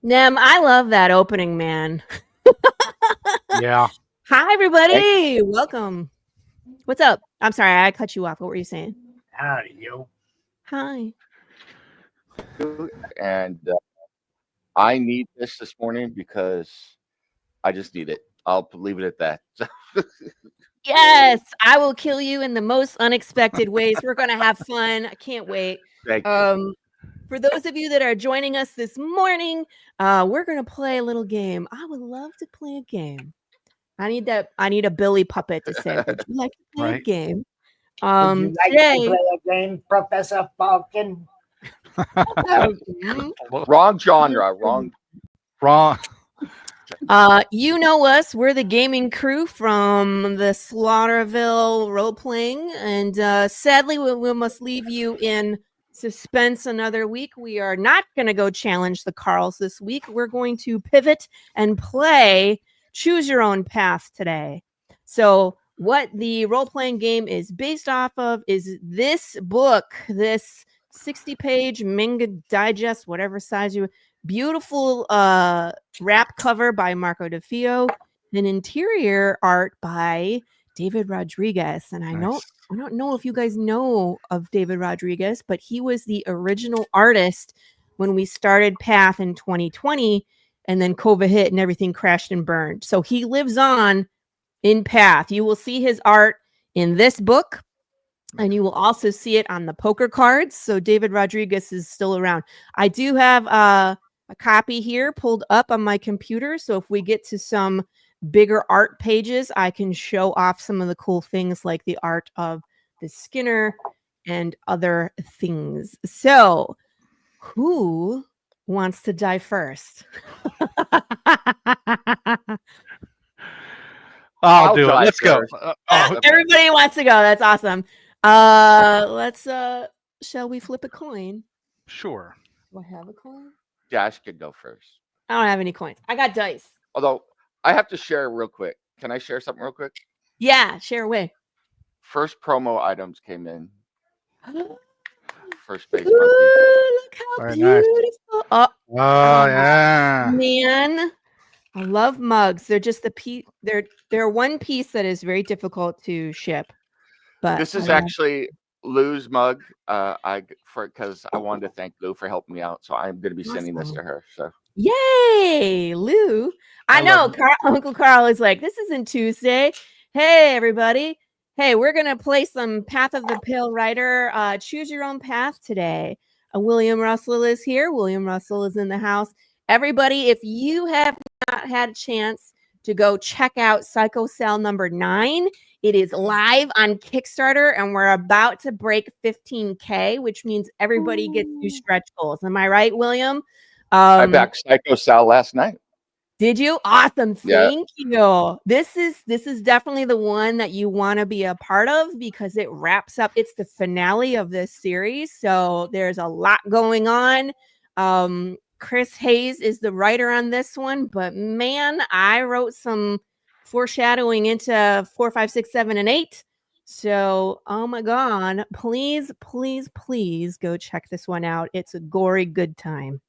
Nem, I love that opening, man. Yeah. Hi, everybody. Welcome. What's up? I'm sorry, I cut you off. What were you saying? Howdy, yo. Hi. And I need this morning because I just need it. I'll leave it at that. Yes, I will kill you in the most unexpected ways. We're going to have fun. I can't wait. Thank you. For those of you that are joining us this morning, we're going to play a little game. I would love to play a game. I need a Billy puppet to say, would you like to play a game? Would you like Today, to play a game, Professor Falcon? Wrong genre. Wrong. You know us. We're the gaming crew from the Slaughterville role playing, and sadly, we must leave you in suspense another week. We are not going to go challenge the Carls this week. We're going to pivot and play Choose Your Own Path today. So, what the role playing game is based off of is this book, this 60-page manga digest, whatever size you. Beautiful wrap cover by Marco DeFeo, an interior art by David Rodriguez. And I don't know if you guys know of David Rodriguez, but he was the original artist when we started Path in 2020, and then COVID hit and everything crashed and burned. So he lives on in Path. You will see his art in this book, and you will also see it on the poker cards. So David Rodriguez is still around. I do have a copy here pulled up on my computer. So if we get to some bigger art pages, I can show off some of the cool things like the art of the Skinner and other things. So who wants to die first? I'll do it. Let's go. Everybody wants to go. That's awesome. Shall we flip a coin? Sure. Do I have a coin? Josh could go first. I don't have any coins. I got dice. Although I have to share real quick. Can I share something real quick? Yeah, share away. First promo items came in. First base. Look how Very beautiful. Nice. Oh yeah. Man, I love mugs. They're just the piece. They're one piece that is very difficult to ship. But this is actually Lou's mug. Because I wanted to thank Lou for helping me out, so I'm going to be sending this to her. So yay, Lou! I know Uncle Carl is like, this isn't Tuesday. Hey, everybody. Hey, we're going to play some Path of the Pale Rider. Choose Your Own Path today. William Russell is here. William Russell is in the house. Everybody, if you have not had a chance to go check out Psycho Cell number 9, it is live on Kickstarter, and we're about to break 15K, which means everybody gets new stretch goals. Am I right, William? I backed Psycho Cell last night. Did you? Awesome. Thank you. This is definitely the one that you want to be a part of because it wraps up. It's the finale of this series. So there's a lot going on. Chris Hayes is the writer on this one, but man, I wrote some foreshadowing into 4, 5, 6, 7, and 8. So, oh my God, please go check this one out. It's a gory good time.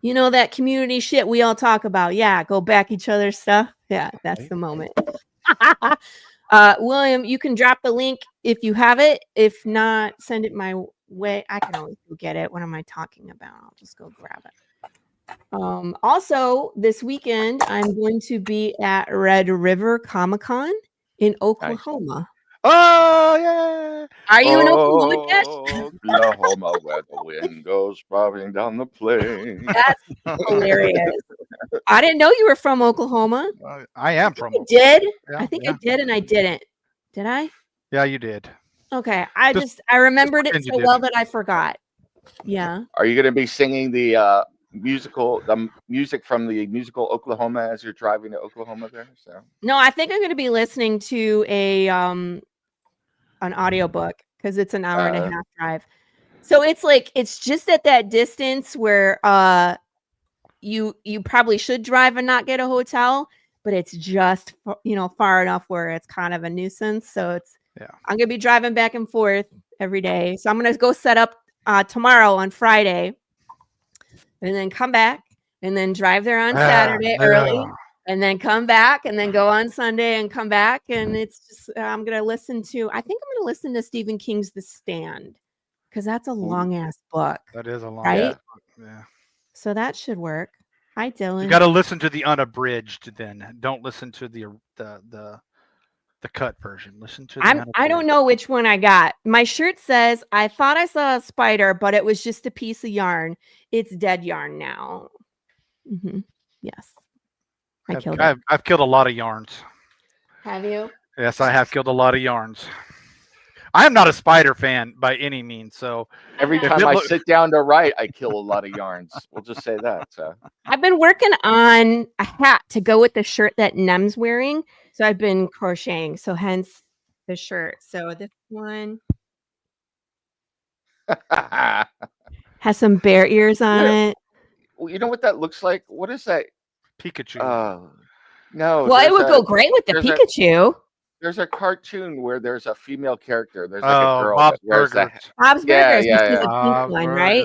You know, that community shit we all talk about. Yeah, go back each other's stuff. Yeah, that's the moment. William, you can drop the link if you have it. If not, send it my way. I can always go get it. What am I talking about? I'll just go grab it. Also, this weekend, I'm going to be at Red River Comic-Con in Oklahoma. Nice. Oh, yeah. Are you in Oklahoma, Cash? Oklahoma, where the wind goes bobbing down the plain. That's hilarious. I didn't know you were from Oklahoma. I am from Oklahoma. Did? Yeah, I think I did and I didn't. Did I? Yeah, you did. Okay. I remembered it so well that I forgot. Yeah. Are you going to be singing the music from the musical Oklahoma as you're driving to Oklahoma there? So no, I think I'm going to be listening to an audiobook because it's an hour and a half drive. So it's like it's just at that distance where you probably should drive and not get a hotel, but it's just far enough where it's kind of a nuisance. So I'm gonna be driving back and forth every day. So I'm gonna go set up tomorrow on Friday, and then come back. and then drive there on Saturday early, no. and then come back, and then go on Sunday and come back. And it's just I'm gonna listen to. I think I'm gonna listen to Stephen King's The Stand because that's a long ass book, That is a long right? Yeah. So that should work. Hi, Dylan. You got to listen to the unabridged. Then don't listen to the cut version. Listen to the. I don't know which one I got. My shirt says, "I thought I saw a spider, but it was just a piece of yarn. It's dead yarn now." Mm-hmm. Yes, I killed it. I've killed a lot of yarns. Have you? Yes, I have killed a lot of yarns. I am not a spider fan by any means. So Every time I sit down to write, I kill a lot of yarns. We'll just say that. So I've been working on a hat to go with the shirt that Nem's wearing. So I've been crocheting. So hence the shirt. So this one has some bear ears on it. Well, you know what that looks like? What is that? Pikachu. No. Well, it would go great with the Pikachu. There's a cartoon where there's a female character. There's like a girl Bob's that wears Burgers. that. Bob's Burgers. Yeah. The pink one, right?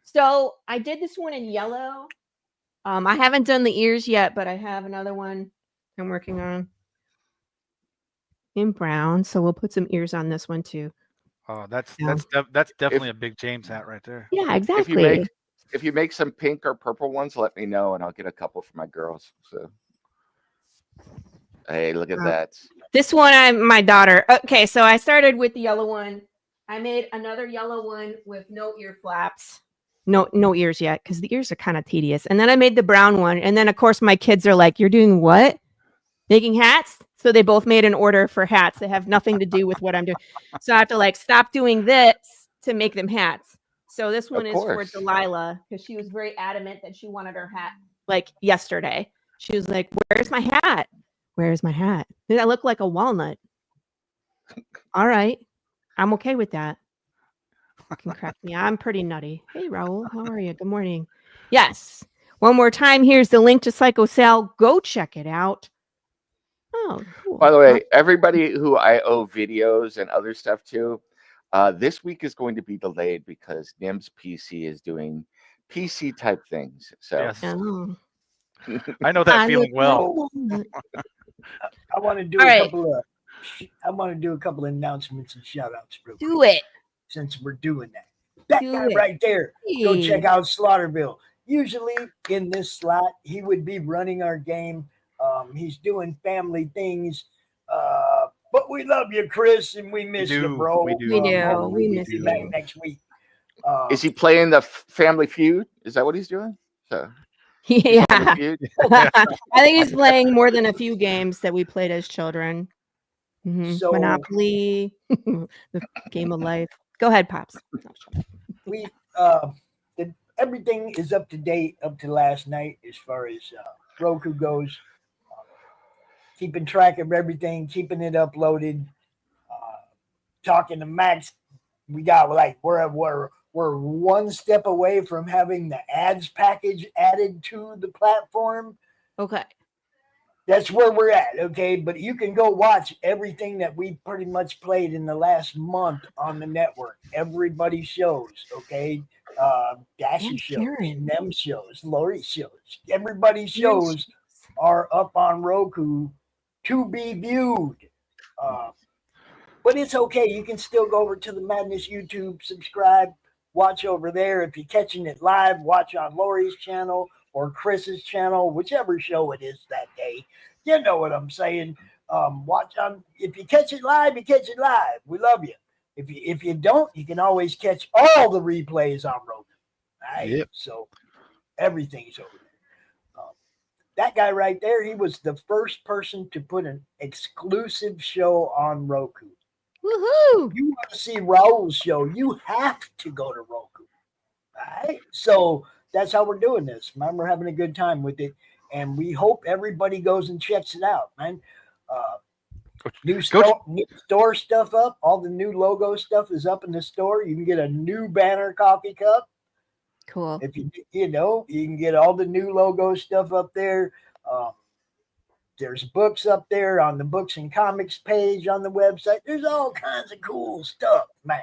So I did this one in yellow. I haven't done the ears yet, but I have another one I'm working on in brown. So we'll put some ears on this one too. Oh, that's definitely a big James hat right there. Yeah, exactly. If you make some pink or purple ones, let me know and I'll get a couple for my girls. So hey, look at that. This one, my daughter. Okay, so I started with the yellow one. I made another yellow one with no ear flaps. No ears yet, because the ears are kind of tedious. And then I made the brown one. And then, of course, my kids are like, "You're doing what? Making hats?" So they both made an order for hats. They have nothing to do with what I'm doing. So I have to stop doing this to make them hats. So this one is for Delilah, because she was very adamant that she wanted her hat yesterday. She was like, "Where's my hat? Where's my hat? Did I look like a walnut?" All right. I'm okay with that. You can correct me. I'm pretty nutty. Hey, Raul. How are you? Good morning. Yes. One more time. Here's the link to Psycho Sal. Go check it out. Oh, cool. By the way, everybody who I owe videos and other stuff to, this week is going to be delayed because Nim's PC is doing PC type things. So yes. Oh. I know that feeling well. I want to do I want to do a couple of announcements and shout outs. Do it. Since we're doing that. That guy right there, go check out Slaughterville. Usually in this slot, he would be running our game. He's doing family things. But we love you, Chris, and we miss you, bro. We do. We miss you. Back next week. Is he playing the Family Feud? Is that what he's doing? So yeah. I think he's playing more than a few games that we played as children. Mm-hmm. So, Monopoly, the game of life. Go ahead, Pops. We everything is up to date up to last night as far as Roku goes. Keeping track of everything, keeping it uploaded. Talking to Max, we got we're one step away from having the ads package added to the platform. Okay. That's where we're at, okay? But you can go watch everything that we pretty much played in the last month on the network. Everybody's shows, okay? Dash's shows, Nem's shows, Laurie's shows. Everybody's shows are up on Roku to be viewed. But it's okay. You can still go over to the Madness YouTube, subscribe, watch over there. If you're catching it live, watch on Laurie's channel or Chris's channel, whichever show it is that day. You know what I'm saying. Watch on. If you catch it live, you catch it live. We love you. If you don't, you can always catch all the replays on Roku. Right? Yep. So everything's over there. That guy right there, he was the first person to put an exclusive show on Roku. Woohoo! You want to see Raul's show, you have to go to Roku. Right? So that's how we're doing this, man. We're having a good time with it, and we hope everybody goes and checks it out, man. New store stuff up. All the new logo stuff is up in the store. You can get a new banner coffee cup. Cool. If you can get all the new logo stuff up there. There's books up there on the books and comics page on the website. There's all kinds of cool stuff, man.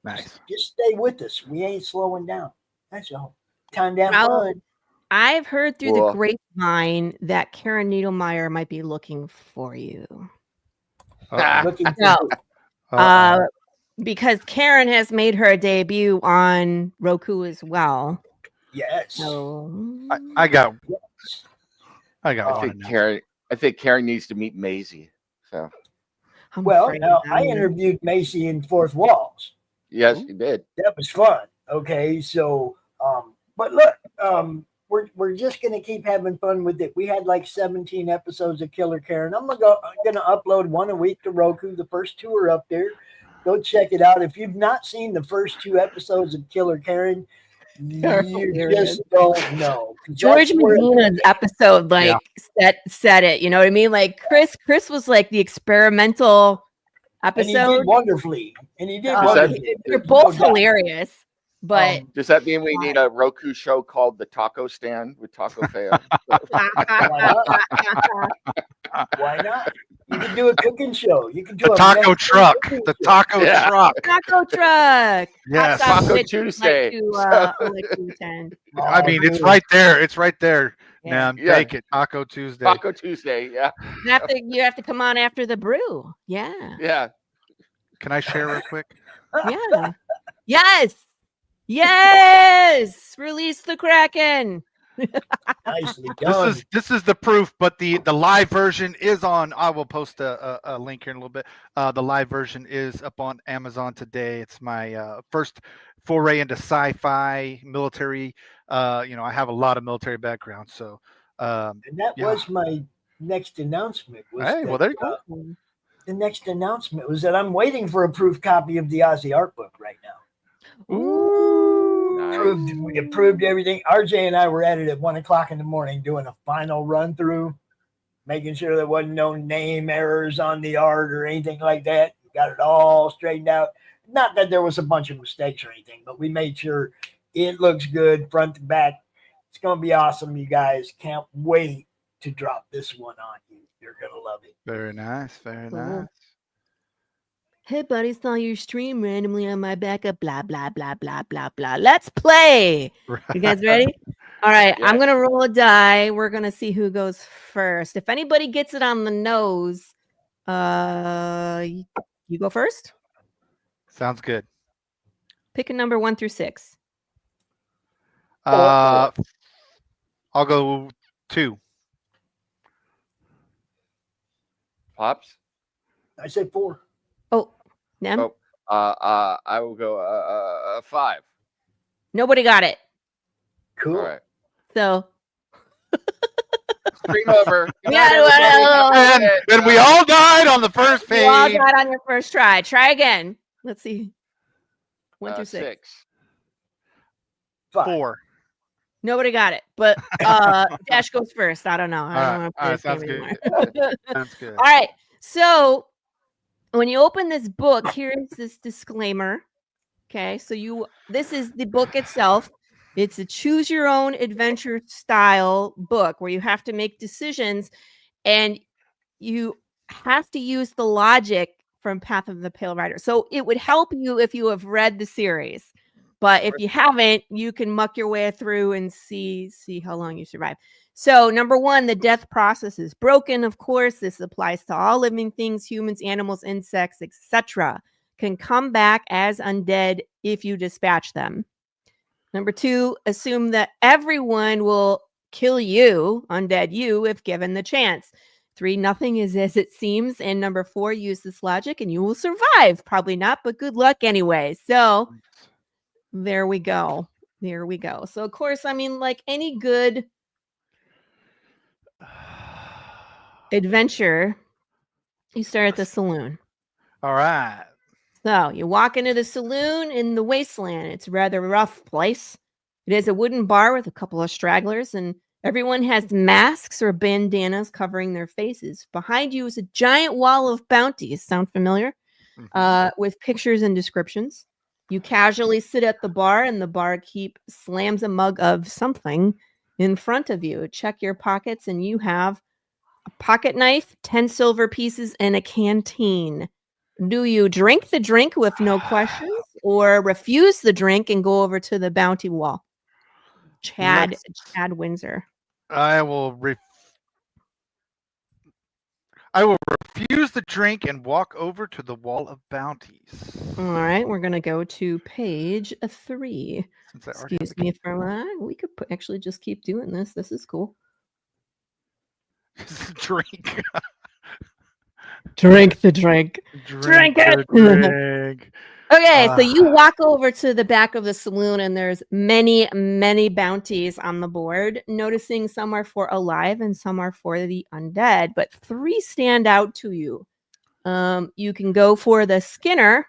Nice. Just stay with us. We ain't slowing down. That's all. Time down Raul, fun. I've heard through the Well- grapevine that Karen Needlemeyer might be looking for you. Looking for No. Uh-oh. Because Karen has made her debut on Roku as well. yes. So I got Yes. I got I one. think announcement. Karen needs to meet Maisie. So I'm Well, afraid now I'm I gonna- interviewed Macy in Fourth Walls. yes, you did. That was fun. Okay, so but look, we're just gonna keep having fun with it. We had like 17 episodes of Killer Karen. I'm gonna upload one a week to Roku. The first 2 are up there. Go check it out. If you've not seen the first 2 episodes of Killer Karen, They're you hilarious. just don't know. George That's where- Medina's episode Yeah. said it. You know what I mean? Like Chris was like the experimental and he did episode. wonderfully. And he did Uh, wonderfully. They're There's both no doubt. hilarious, but Does that mean we need a Roku show called The Taco Stand with Taco Feo? Why not? You can do a cooking show. You can do The a taco Mexican truck. cooking The show. taco Yeah. truck. Taco truck. Yes. Hot sauce Taco which Tuesday. I'd like to attend. I mean, it's dude. right there. It's right there. Yeah. Now Yeah. take it. Taco Tuesday. Taco Tuesday. Yeah. You have to come on after the brew. Yeah. Yeah. Can I share real quick? Yeah. Yes. Yes. Release the Kraken. Nicely done. This is the proof, but the live version is on. I will post a link here in a little bit. The live version is up on Amazon today. It's my first foray into sci-fi military. I have a lot of military background, so And that yeah. was my next announcement. Was hey, that, well there you go. the next announcement was that I'm waiting for a proof copy of the Ozzy art book right now. Ooh. Nice. We approved everything. RJ and I were at it at 1:00 in the morning doing a final run through, making sure there wasn't no name errors on the art or anything like that. We got it all straightened out. Not that there was a bunch of mistakes or anything, but we made sure it looks good front to back. It's going to be awesome, you guys. Can't wait to drop this one on you. You're going to love it. Very nice. Very Cool. nice. Hey, buddy, saw your stream randomly on my backup. Blah, blah, blah, blah, blah, blah. Let's play. You guys ready? All right. I'm Yes. going to roll a die. We're going to see who goes first. If anybody gets it on the nose, you go first. Sounds good. Pick a number 1 through 6. I'll go 2. Pops. I said 4. Oh, Nem? Oh. I will go 5. Nobody got it. Cool. All right. So, Stream over. Good Yeah, night, well, everybody. And we all died on the first you all page. got on your first try. Try again. Let's see. 1 through 6. 6. 5. 4. Nobody got it, but Dash goes first. I don't know. I don't know. All right, sounds good. Sounds good. All right. So when you open this book, here's this disclaimer. Okay. So this is the book itself. It's a choose your own adventure style book where you have to make decisions and you have to use the logic from Path of the Pale Rider. So it would help you if you have read the series. But if you haven't, you can muck your way through and see how long you survive. So number 1, the death process is broken. Of course, this applies to all living things, humans, animals, insects, etc. Can come back as undead if you dispatch them. Number 2, assume that everyone will kill you, undead you, if given the chance. 3, nothing is as it seems. And number 4, use this logic and you will survive. Probably not, but good luck anyway. So there we go. There we go. So, of course, I mean, like any good adventure, you start at the saloon. All right. So you walk into the saloon in the wasteland. It's a rather rough place. It is a wooden bar with a couple of stragglers, and everyone has masks or bandanas covering their faces. Behind you is a giant wall of bounties. Sound familiar? With pictures and descriptions. You casually sit at the bar, and the barkeep slams a mug of something in front of you. Check your pockets, and you have a pocket knife, 10 silver pieces, and a canteen. Do you drink the drink with no questions or refuse the drink and go over to the bounty wall? Chad Let's- Chad Windsor. I will refuse the drink and walk over to the wall of bounties. All right, we're gonna go to page 3. Since I already have Excuse the me for we could actually just keep doing this. This is cool. drink. Drink the drink. Drink it. Drink. Okay, so you walk over to the back of the saloon and there's many, many bounties on the board. Noticing some are for alive and some are for the undead, but 3 stand out to you. You can go for the Skinner,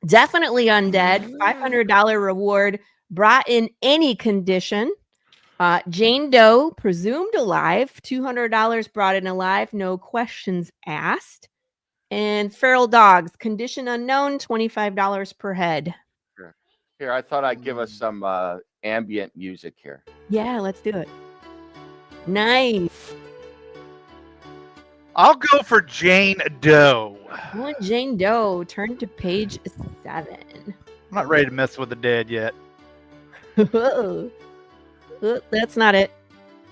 definitely undead, $500 reward, brought in any condition. Jane Doe, presumed alive, $200 brought in alive, no questions asked. And feral dogs, condition unknown, $25 per head. Here, I thought I'd give us some ambient music here. Yeah, let's do it. Nice. I'll go for Jane Doe. Going Jane Doe, turn to page 7. I'm not ready to mess with the dead yet. That's not it.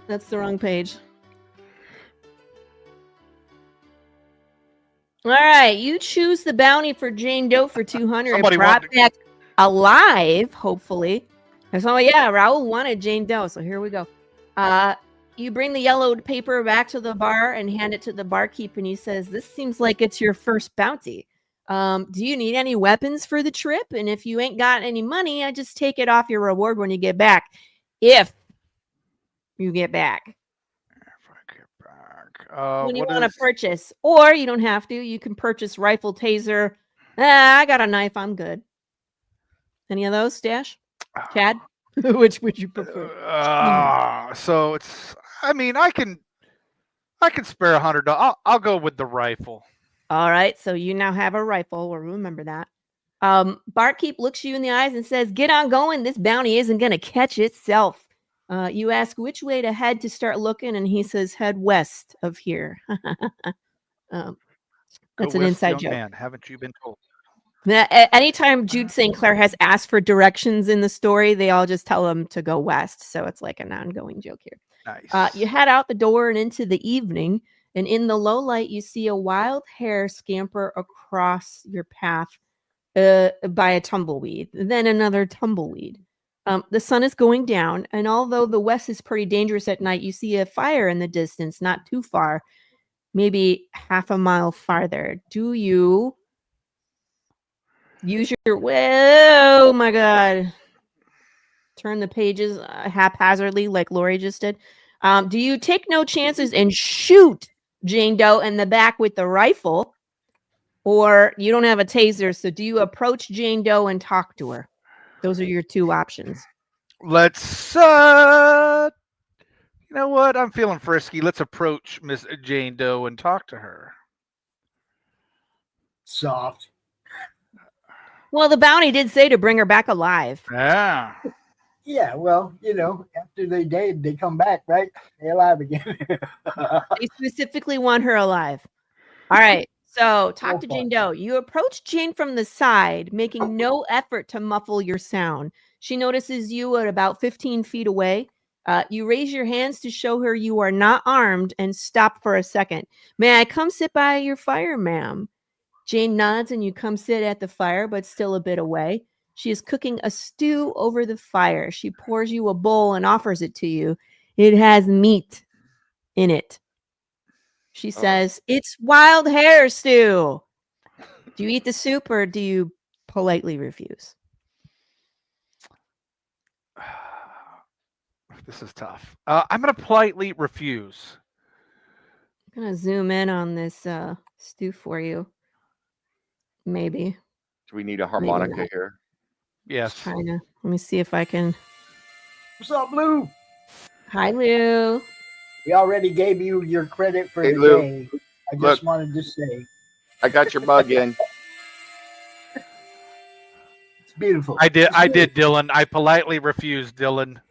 That's the wrong page. All right, you choose the bounty for Jane Doe for 200. Somebody Brought wanted back alive, hopefully. So yeah, Raul wanted Jane Doe, so here we go. You bring the yellowed paper back to the bar and hand it to the barkeep, and he says, "This seems like it's your first bounty. Do you need any weapons for the trip? And if you ain't got any money, I just take it off your reward when you get back. If you get back." If I get back. When you what want to is- purchase, or you don't have to, you can purchase rifle, taser. I got a knife, I'm good. Any of those, Stash? Chad? Which would you prefer? So it's. I mean, I can spare $100. I'll go with the rifle. All right, so you now have a rifle. We'll remember that. Barkeep looks you in the eyes and says, "Get on going. This bounty isn't going to catch itself." You ask which way to head to start looking, and he says, "Head west of here." That's Go an west, inside young joke. man. Haven't you been told? Anytime Jude St. Clair has asked for directions in the story, they all just tell him to go west. So it's like an ongoing joke here. Nice. You head out the door and into the evening, and in the low light, you see a wild hare scamper across your path by a tumbleweed, then another tumbleweed. The sun is going down, and although the west is pretty dangerous at night, you see a fire in the distance, not too far, maybe half a mile farther. Do you use your oh my god, turn the pages haphazardly like Laurie just did? Do you take no chances and shoot Jane Doe in the back with the rifle, or you don't have a taser, so do you approach Jane Doe and talk to her? Those are your 2 options. Let's. You know what? I'm feeling frisky. Let's approach Miss Jane Doe and talk to her. Soft. Well, the bounty did say to bring her back alive. Yeah. Yeah, well, after they dead, they come back, right? They're alive again. They specifically want her alive. All right. So talk So to Jane fun. Doe. You approach Jane from the side, making no effort to muffle your sound. She notices you at about 15 feet away. You raise your hands to show her you are not armed and stop for a second. "May I come sit by your fire, ma'am?" Jane nods and you come sit at the fire, but still a bit away. She is cooking a stew over the fire. She pours you a bowl and offers it to you. It has meat in it. She says, "It's wild hare stew." Do you eat the soup or do you politely refuse? This is tough. I'm going to politely refuse. I'm going to zoom in on this stew for you. Maybe. Do we need a harmonica here? Yes. Just trying to, let me see if I can. What's up, Lou? Hi, Lou. We already gave you your credit for Hey, the Lou. day. I just Look. wanted to say I got your bug in. it's beautiful. I did, It's Dylan. I politely refused, Dylan.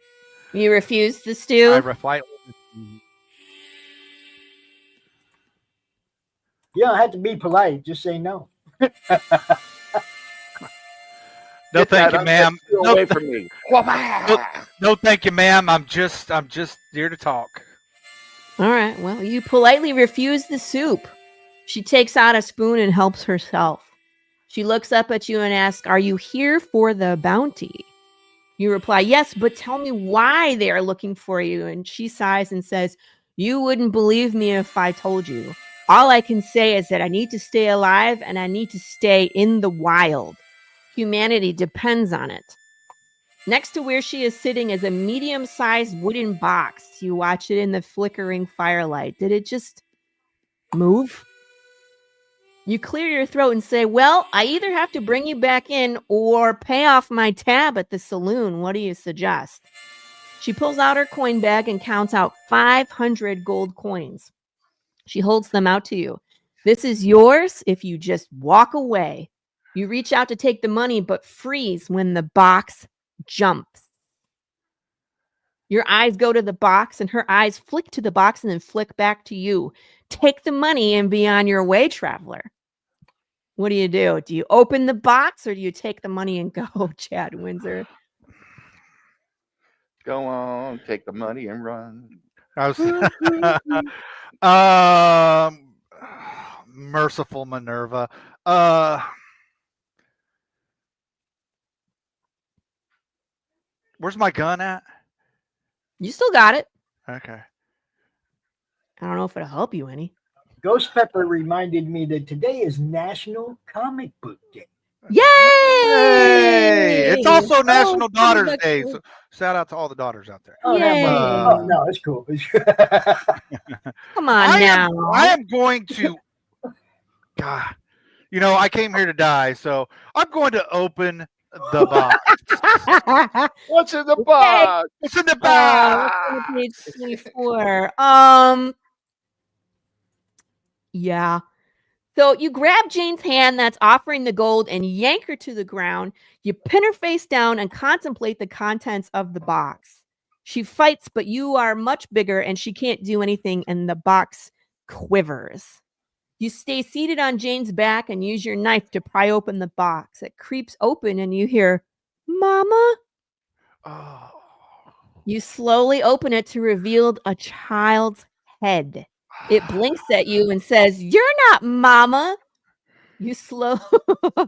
You refuse the stew? I politely. You don't have to be polite. Just say no. No, Get thank that you, ma'am. undead No, away from me. no, thank you, ma'am. I'm just here to talk. All right. Well, you politely refuse the soup. She takes out a spoon and helps herself. She looks up at you and asks, "Are you here for the bounty?" You reply, "Yes, but tell me why they are looking for you." And she sighs and says, "You wouldn't believe me if I told you. All I can say is that I need to stay alive and I need to stay in the wild. Humanity depends on it." Next to where she is sitting is a medium-sized wooden box. You watch it in the flickering firelight. Did it just move? You clear your throat and say, "Well, I either have to bring you back in or pay off my tab at the saloon. What do you suggest?" She pulls out her coin bag and counts out 500 gold coins. She holds them out to you. "This is yours if you just walk away." You reach out to take the money, but freeze when the box jumps. Your eyes go to the box, and her eyes flick to the box and then flick back to you. "Take the money and be on your way, traveler." What do you do? Do you open the box or do you take the money and go, Chad Windsor? Go on, take the money and run. I was merciful Minerva. Where's my gun at? You still got it. Okay. I don't know if it'll help you any. Ghost Pepper reminded me that today is National Comic Book Day. Yay! Hey! It's also National Oh, Daughters that's Day. cool. So shout out to all the daughters out there. Oh, that one. Yay. Oh, no, it's cool. Come on now. I am going to. God, you know, I came here to die, so I'm going to open the box. What's in the box? What's in the Let's box? go to page 24. Yeah. So you grab Jane's hand that's offering the gold and yank her to the ground. You pin her face down and contemplate the contents of the box. She fights, but you are much bigger and she can't do anything, and the box quivers. You stay seated on Jane's back and use your knife to pry open the box. It creeps open and you hear, "Mama?" Oh. You slowly open it to reveal a child's head. It blinks at you and says, "You're not Mama." You slow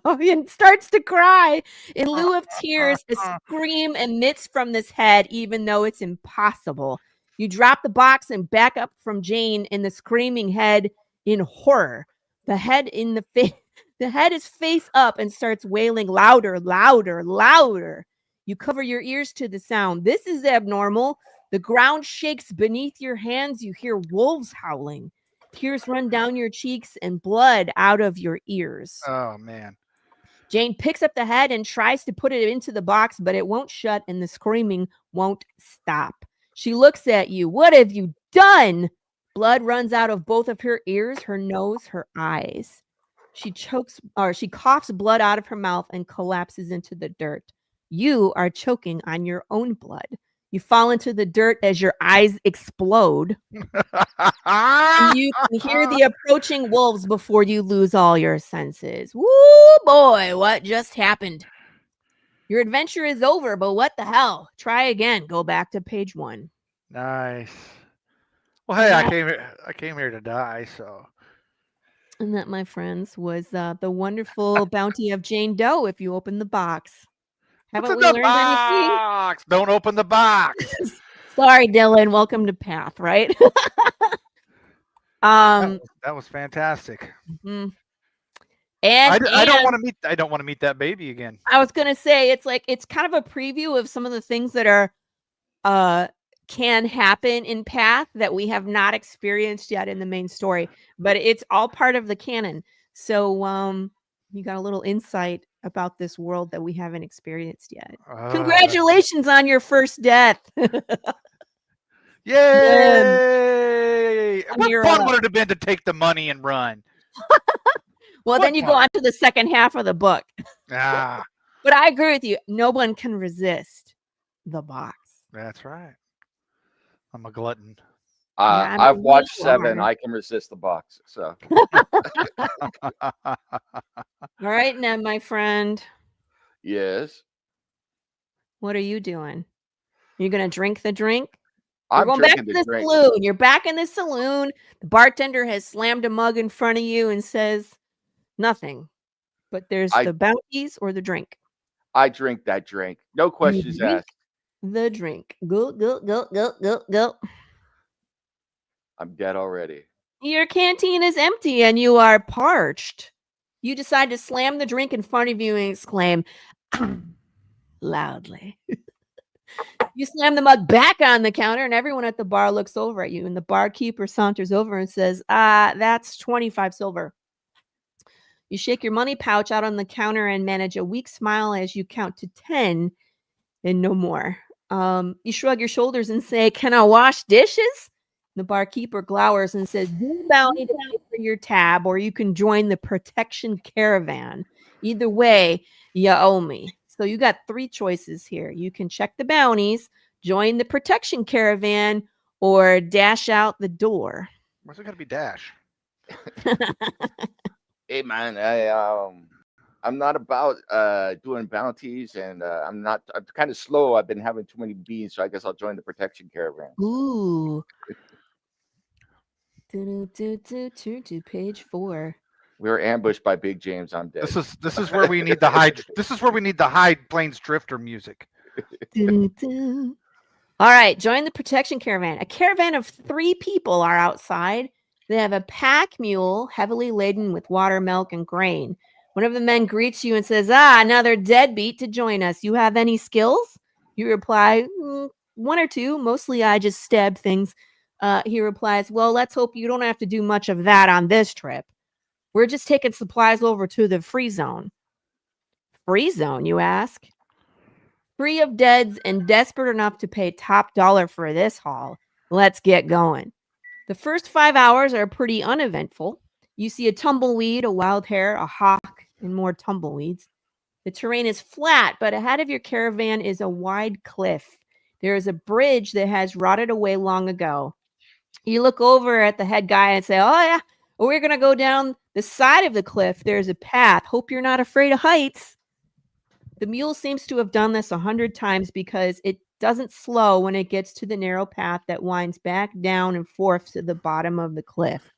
and starts to cry. In lieu of tears, a scream emits from this head, even though it's impossible. You drop the box and back up from Jane and the screaming head in horror. The head is face up and starts wailing louder, louder, louder. You cover your ears to the sound. This is abnormal. The ground shakes beneath your hands. You hear wolves howling. Tears run down your cheeks and blood out of your ears. Oh man. Jane picks up the head and tries to put it into the box, but it won't shut and the screaming won't stop. She looks at you. "What have you done?" Blood runs out of both of her ears, her nose, her eyes. She coughs blood out of her mouth and collapses into the dirt. You are choking on your own blood. You fall into the dirt as your eyes explode. And you can hear the approaching wolves before you lose all your senses. Woo boy, what just happened? Your adventure is over, but what the hell? Try again. Go back to page 1. Nice. Well, hey, Yeah. I came here to die, so. And that, my friends, was the wonderful bounty of Jane Doe. If you open the box, haven't we learned anything? Box? Don't open the box. Sorry, Dylan. Welcome to Path, right? That was fantastic. And I don't want to meet that baby again. I was gonna say it's kind of a preview of some of the things that are can happen in Path that we have not experienced yet in the main story, but it's all part of the canon. So you got a little insight about this world that we haven't experienced yet. Congratulations on your first death. Yay! What fun would it have been to take the money and run? Well, then you go on to the second half of the book. Ah. But I agree with you. No one can resist the box. That's right. I'm a glutton. I've watched 7. I can resist the box. So. All right, now, my friend. Yes. What are you doing? You're going to drink the drink? We're I'm going back to drinking the the drink. saloon. You're back in the saloon. The bartender has slammed a mug in front of you and says nothing. But there's I- the bounties or the drink. I drink that drink. No questions drink asked. The drink. Go, go, go, go, go, go. I'm dead already. Your canteen is empty and you are parched. You decide to slam the drink in front of you and exclaim loudly. You slam the mug back on the counter and everyone at the bar looks over at you and the barkeeper saunters over and says, that's 25 silver. You shake your money pouch out on the counter and manage a weak smile as you count to 10 and no more. You shrug your shoulders and say, can I wash dishes? The barkeeper glowers and says, do bounty to pay for your tab, or you can join the protection caravan. Either way, you owe me. So you got 3 choices here. You can check the bounties, join the protection caravan, or dash out the door. Where's it gonna be dash? Hey man, I'm not about doing bounties, and I'm kind of slow. I've been having too many beans, so I guess I'll join the protection caravan. Ooh. To page 4. We were ambushed by Big James. I'm dead. This is where we need the hide. This is where we need the Hyde Plains Drifter music. All right, join the protection caravan. A caravan of 3 people are outside. They have a pack mule heavily laden with water, milk, and grain. One of the men greets you and says, another deadbeat to join us. You have any skills? You reply, 1 or 2. Mostly I just stab things. He replies, well, let's hope you don't have to do much of that on this trip. We're just taking supplies over to the free zone. Free zone, you ask? Free of deads and desperate enough to pay top dollar for this haul. Let's get going. The first 5 hours are pretty uneventful. You see a tumbleweed, a wild hare, a hawk, and more tumbleweeds. The terrain is flat, but ahead of your caravan is a wide cliff. There is a bridge that has rotted away long ago. You look over at the head guy and say, oh yeah, we're going to go down the side of the cliff. There's a path. Hope you're not afraid of heights. The mule seems to have done this 100 times because it doesn't slow when it gets to the narrow path that winds back down and forth to the bottom of the cliff.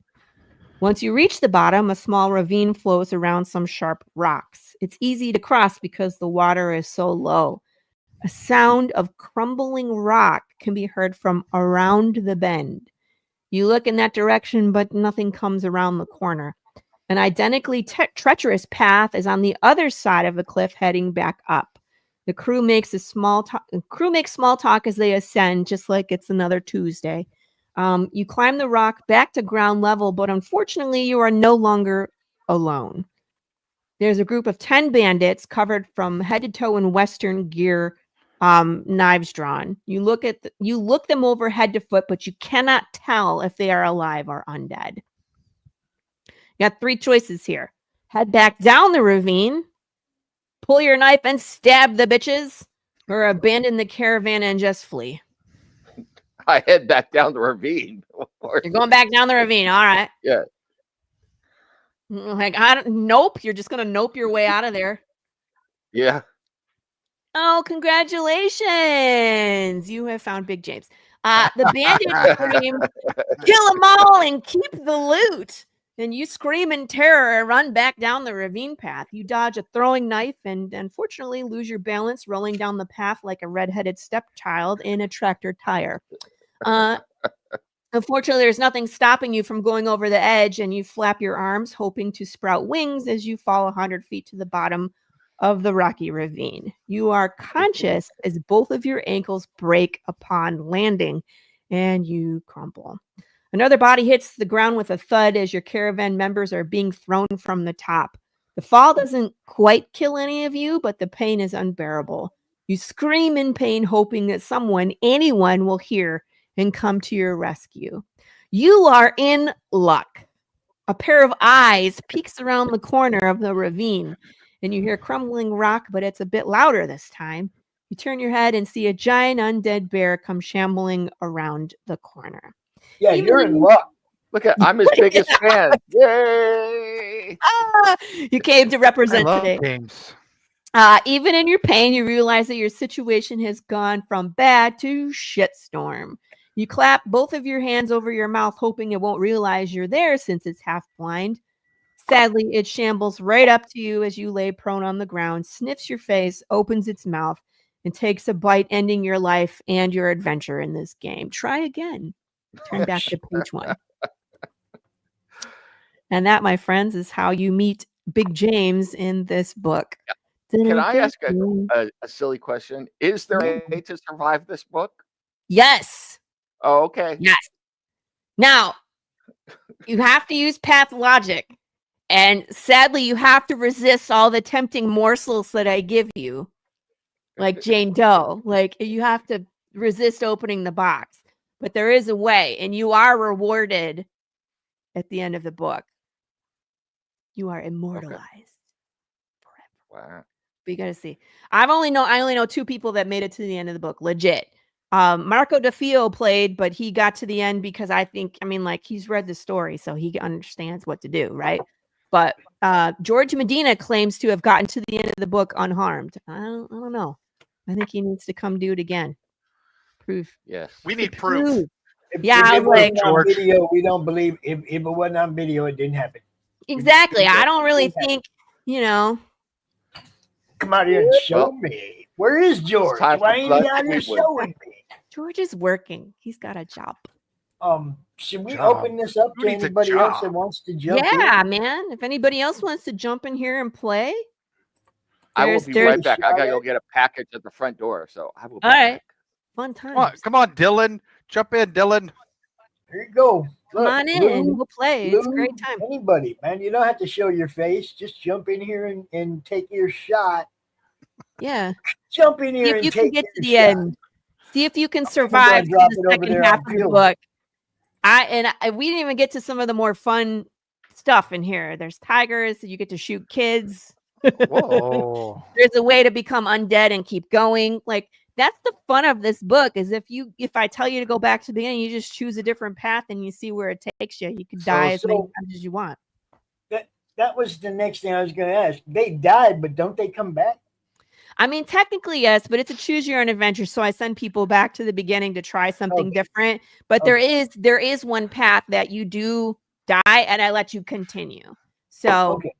Once you reach the bottom, a small ravine flows around some sharp rocks. It's easy to cross because the water is so low. A sound of crumbling rock can be heard from around the bend. You look in that direction, but nothing comes around the corner. An identically treacherous path is on the other side of the cliff heading back up. The crew makes small talk as they ascend, just like it's another Tuesday. You climb the rock back to ground level, but unfortunately, you are no longer alone. There's a group of 10 bandits covered from head to toe in Western gear, knives drawn. You look them over head to foot, but you cannot tell if they are alive or undead. You got 3 choices here. Head back down the ravine, pull your knife and stab the bitches, or abandon the caravan and just flee. I head back down the ravine. You're going back down the ravine. All right. Yeah. Like, nope. You're just going to nope your way out of there. Yeah. Oh, congratulations. You have found Big James. The bandits scream, kill them all and keep the loot. And you scream in terror and run back down the ravine path. You dodge a throwing knife and unfortunately lose your balance rolling down the path like a redheaded stepchild in a tractor tire. Unfortunately, there's nothing stopping you from going over the edge, and you flap your arms, hoping to sprout wings as you fall 100 feet to the bottom of the rocky ravine. You are conscious as both of your ankles break upon landing, and you crumple. Another body hits the ground with a thud as your caravan members are being thrown from the top. The fall doesn't quite kill any of you, but the pain is unbearable. You scream in pain, hoping that anyone will hear and come to your rescue. You are in luck. A pair of eyes peeks around the corner of the ravine, and you hear crumbling rock, but it's a bit louder this time. You turn your head and see a giant undead bear come shambling around the corner. Yeah, you're in luck. Look at, I'm his biggest fan. Yay! You came to I represent love today. games. Even in your pain, you realize that your situation has gone from bad to shitstorm. You clap both of your hands over your mouth, hoping it won't realize you're there since it's half blind. Sadly, it shambles right up to you as you lay prone on the ground, sniffs your face, opens its mouth, and takes a bite, ending your life and your adventure in this game. Try again. Turn back to page 1. And that, my friends, is how you meet Big James in this book. Can I ask a silly question? Is there a way to survive this book? Yes. Oh, okay. Yes. Now, you have to use path logic. And sadly, you have to resist all the tempting morsels that I give you, like Jane Doe. Like, you have to resist opening the box. But there is a way, and you are rewarded at the end of the book. You are immortalized forever. Wow. But you got to see. I only know 2 people that made it to the end of the book, legit. Marco DeFeo played, but he got to the end because he's read the story, so he understands what to do, right? But George Medina claims to have gotten to the end of the book unharmed. I don't know. I think he needs to come do it again. Proof. Yes. We need proof. If Yeah, it wasn't on George. video, we don't believe. If it wasn't on video, it didn't happen. Exactly. I don't really think, Come out here and show me. Where is George? time Why for ain't blood he out to here be showing me? George is working. He's got a job. Should we Job. open this up Who to needs a anybody else that job? wants to jump Yeah, man. If anybody else wants to jump in here and play, I will be right back. I gotta go get a package at the front door, so I will be all right. back. Fun times. Come on, Dylan. Jump in, Dylan. Here you go. Come Look, on in. Lou, We'll play. It's a Lou, great time. Anybody, man. You don't have to show your face. Just jump in here and take your shot. Yeah. Jump in See here if you and can take get your to the shot. end. See if you can I'm gonna survive to drop the it over second there half on of the Peel. book. We didn't even get to some of the more fun stuff in here. There's tigers. You get to shoot kids. Whoa. There's a way to become undead and keep going. Like, that's the fun of this book, is if I tell you to go back to the beginning, you just choose a different path and you see where it takes you. You could die as many times as you want. That was the next thing I was going to ask. They died, but don't they come back? I mean, technically, yes, but it's a choose your own adventure. So I send people back to the beginning to try something different. But there is one path that you do die, and I let you continue. So okay.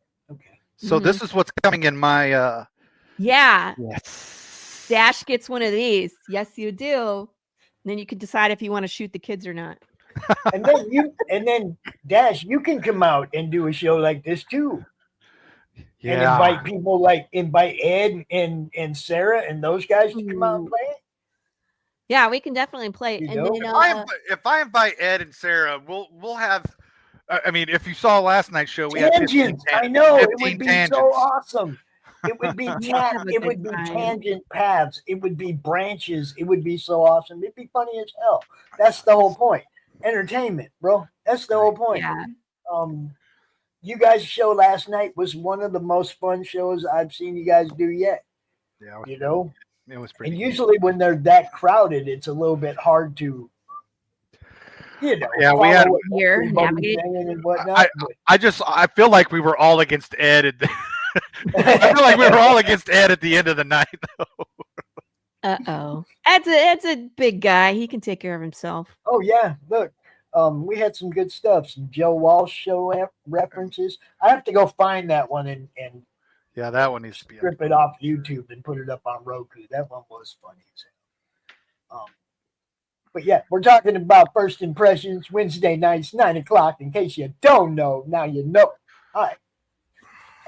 So this is what's coming in my yeah. Yes. Dash gets one of these. Yes, you do. And then you can decide if you want to shoot the kids or not. And then Dash, you can come out and do a show like this too. Yeah. And invite people, invite Ed and Sarah and those guys to come out and play it. Yeah, we can definitely play. You and know? then, If I invite Ed and Sarah, we'll have. I mean, if you saw last night's show, we tangents. had 15 I know it 15 would be tangents. so awesome. It would be have a it good would be time. tangent paths. It would be branches. It would be so awesome. It'd be funny as hell. That's the whole point. Entertainment, bro. That's the whole point. Yeah. You guys' show last night was one of the most fun shows I've seen you guys do yet. Yeah, You know? it was pretty. And usually when they're that crowded, it's a little bit hard to, Yeah, we had here navigate. and whatnot. I feel like we were all against Ed. I feel like we were all against Ed at the end of the night, though. Uh-oh. Ed's a big guy. He can take care of himself. Oh yeah, look. We had some good stuff. Some Joe Walsh show references. I have to go find that one and Yeah, that one needs to be. strip it off YouTube and put it up on Roku. That one was funny as hell. But yeah, we're talking about First Impressions, Wednesday nights, 9:00. In case you don't know, now you know. All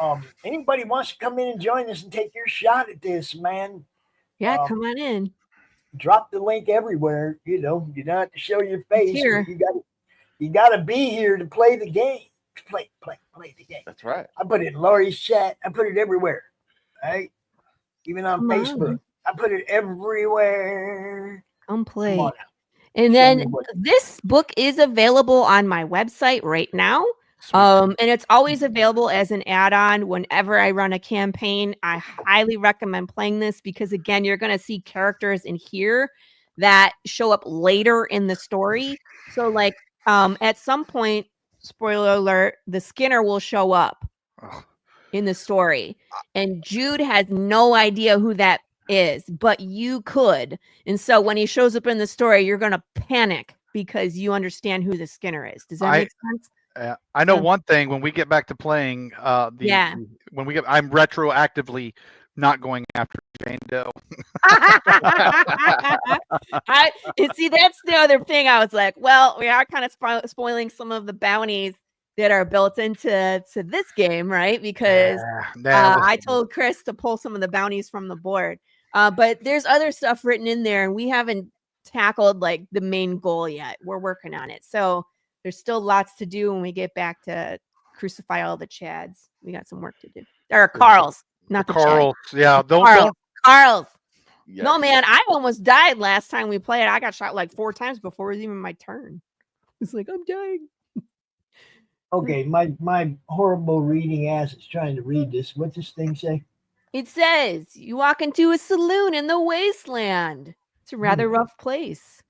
right. Anybody wants to come in and join us and take your shot at this, man? Yeah, come on in. Drop the link everywhere. You don't have to show your face. Here. You gotta be here to play the game. Play the game. That's right. I put it in Laurie's chat. I put it everywhere. Right? Even on Facebook. I put it everywhere. Come play. Come on now. And then this book is available on my website right now. And it's always available as an add-on whenever I run a campaign. I highly recommend playing this because, again, you're going to see characters in here that show up later in the story. So, like, at some point, spoiler alert, the Skinner will show up in the story, and Jude has no idea who that is, but you could. And so when he shows up in the story, you're going to panic because you understand who the Skinner is. Does that make sense? I know So- one thing. When we get back to playing, I'm retroactively not going after Jane Doe. See, that's the other thing. I was like, well, we are kind of spoiling some of the bounties that are built into this game, right? Because I told Chris to pull some of the bounties from the board. But there's other stuff written in there, and we haven't tackled like the main goal yet. We're working on it. So there's still lots to do when we get back to crucify all the Chads. We got some work to do. There are Carls, not the Carls. Chads. Yeah, Carls. Yes. No, man, I almost died last time we played. I got shot like 4 times before it was even my turn. It's like, I'm dying. Okay, my horrible reading ass is trying to read this. What's this thing say? It says you walk into a saloon in the wasteland. It's a rather rough place.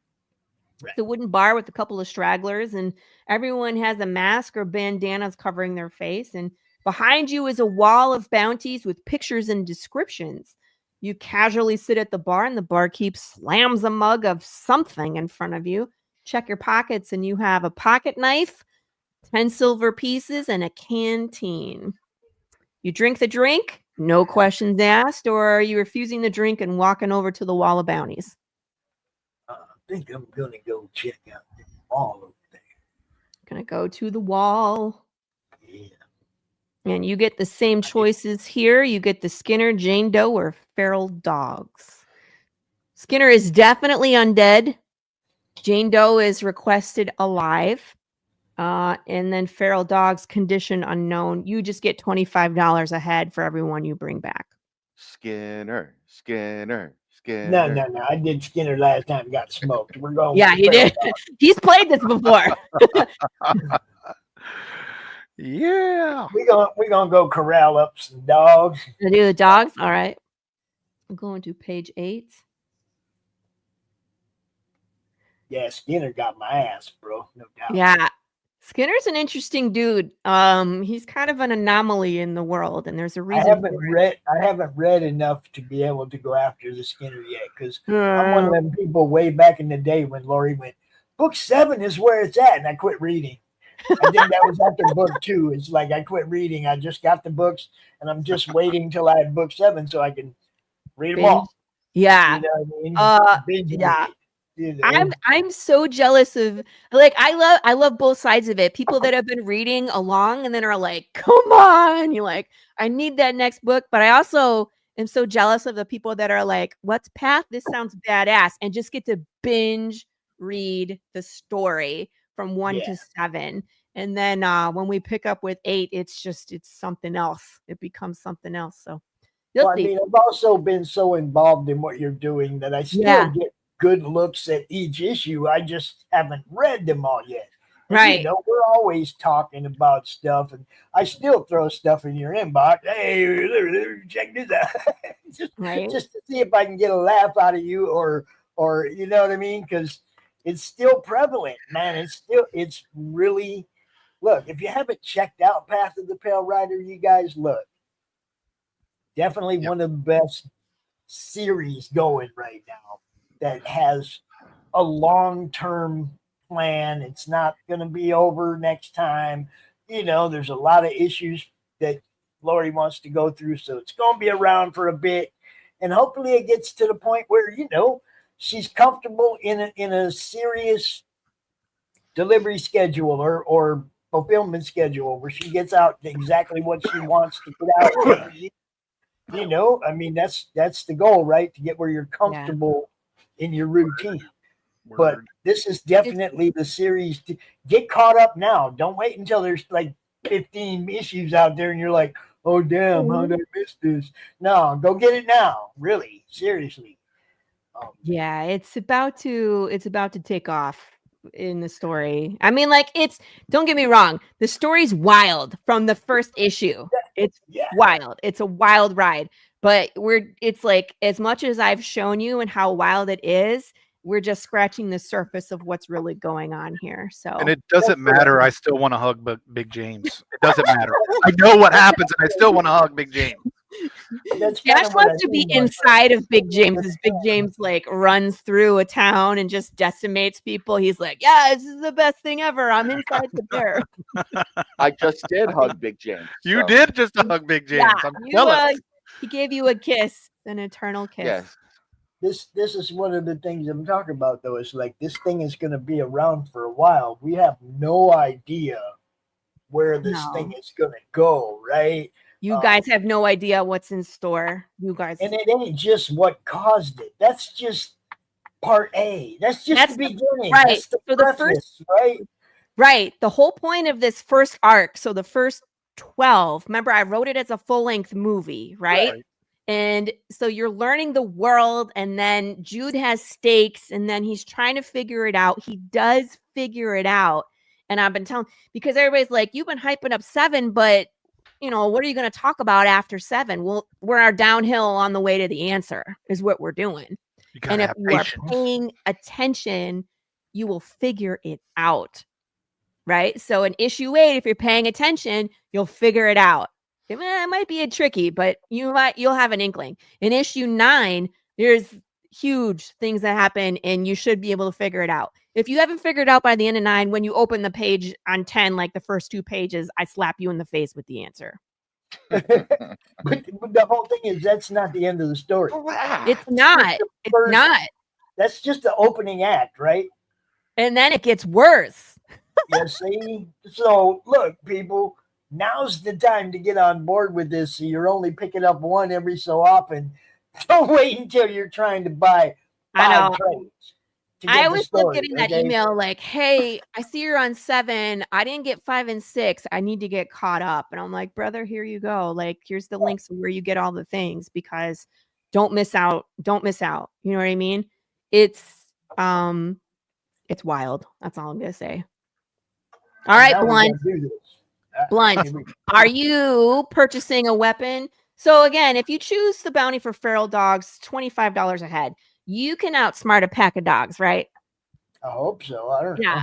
Right. It's a wooden bar with a couple of stragglers, and everyone has a mask or bandanas covering their face. And behind you is a wall of bounties with pictures and descriptions. You casually sit at the bar, and the barkeep slams a mug of something in front of you. Check your pockets, and you have a pocket knife, 10 silver pieces, and a canteen. You drink the drink, no questions asked, or are you refusing the drink and walking over to the wall of bounties? I think I'm gonna go check out the wall over there. Gonna go to the wall. Yeah. And you get the same choices here. You get the Skinner, Jane Doe, or feral dogs. Skinner is definitely undead. Jane Doe is requested alive. And then feral dogs, condition unknown. You just get $25 a head for everyone you bring back. Skinner. No. I did Skinner last time. Got smoked. We're going. Yeah, he did. He's played this before. Yeah. We're gonna go corral up some dogs. Gonna do the dogs. All right. I'm going to page 8. Yeah, Skinner got my ass, bro. No doubt. Yeah. Skinner's an interesting dude. He's kind of an anomaly in the world, and there's a I reason for it. haven't read enough to be able to go after the Skinner yet, because I'm one of them people way back in the day when Laurie went, book 7 is where it's at, and I quit reading. I think that was after book 2. It's like I quit reading. I just got the books, and I'm just waiting till I have book 7 so I can read them all. Yeah. You know what I mean? Binge yeah. read, you know? I'm so jealous of, like, I love both sides of it. People that have been reading along and then are like, come on, you're like, I need that next book. But I also am so jealous of the people that are like, what's Path? This sounds badass, and just get to binge read the story from 1 to 7. And then when we pick up with 8, it's something else. It becomes something else. So Well, I mean, I've also been so involved in what you're doing that I still get good looks at each issue. I just haven't read them all yet. And, right. You know, we're always talking about stuff, and I still throw stuff in your inbox. Hey, check this out. just to see if I can get a laugh out of you, or you know what I mean? Because it's still prevalent, man. It's really, look, if you haven't checked out Path of the Pale Rider, you guys, look. Definitely one of the best series going right now that has a long-term plan. It's not going to be over next time. You know, there's a lot of issues that Laurie wants to go through, so it's going to be around for a bit. And hopefully it gets to the point where, you know, she's comfortable in a serious delivery schedule or fulfillment schedule where she gets out exactly what she wants to put out. You know, I mean, that's the goal, right? To get where you're comfortable in your routine. But this is definitely the series to get caught up now. Don't wait until there's like 15 issues out there and you're like, oh damn, how did I miss this? No, go get it now. Really, seriously. Yeah, it's about to take off in the story. I mean, like, don't get me wrong, the story's wild from the first issue. It's wild. It's a wild ride. But it's like, as much as I've shown you and how wild it is, we're just scratching the surface of what's really going on here. So And it doesn't matter. I still want to hug Big James. It doesn't matter. I know what happens, and I still want to hug Big James. That's Josh kind of what wants to I be mean by inside of Big James as Big James like runs through a town and just decimates people. He's like, yeah, this is the best thing ever. I'm inside the bear. I just did hug Big James. You so, did just hug Big James. Yeah, I'm jealous. he gave you a kiss, an eternal kiss. Yes. This is one of the things I'm talking about, though. Is like this thing is going to be around for a while. We have no idea where this thing is going to go, right? You guys have no idea what's in store. You guys, And it ain't just what caused it. That's just part A. That's the beginning. right. That's the So preface, right? Right. The whole point of this first arc, so the first 12, remember I wrote it as a full-length movie, right? And so you're learning the world, and then Jude has stakes, and then he's trying to figure it out. He does figure it out. And I've been telling, because everybody's like, you've been hyping up 7, but what are you going to talk about after 7? Well, we're downhill on the way to the answer is what we're doing. And if you are paying attention, you will figure it out. Right. So in issue 8, if you're paying attention, you'll figure it out. It might be tricky, but you'll have an inkling. In issue 9, there's huge things that happen, and you should be able to figure it out. If you haven't figured it out by the end of 9, when you open the page on 10, like the first 2 pages, I slap you in the face with the answer. but the whole thing is that's not the end of the story. It's not. It's not. That's just the opening act, right? And then it gets worse. You see? So look, people, now's the time to get on board with this. So you're only picking up one every so often. Don't wait until you're trying to buy 5 trades. I always love getting that email like, hey, I see you're on 7. I didn't get 5 and 6. I need to get caught up. And I'm like, brother, here you go. Like, here's the links where you get all the things, because don't miss out. Don't miss out. You know what I mean? It's wild. That's all I'm going to say. All right, Blunt, are you purchasing a weapon? So again, if you choose the bounty for feral dogs, $25 a head, you can outsmart a pack of dogs, right? I hope so. I don't know.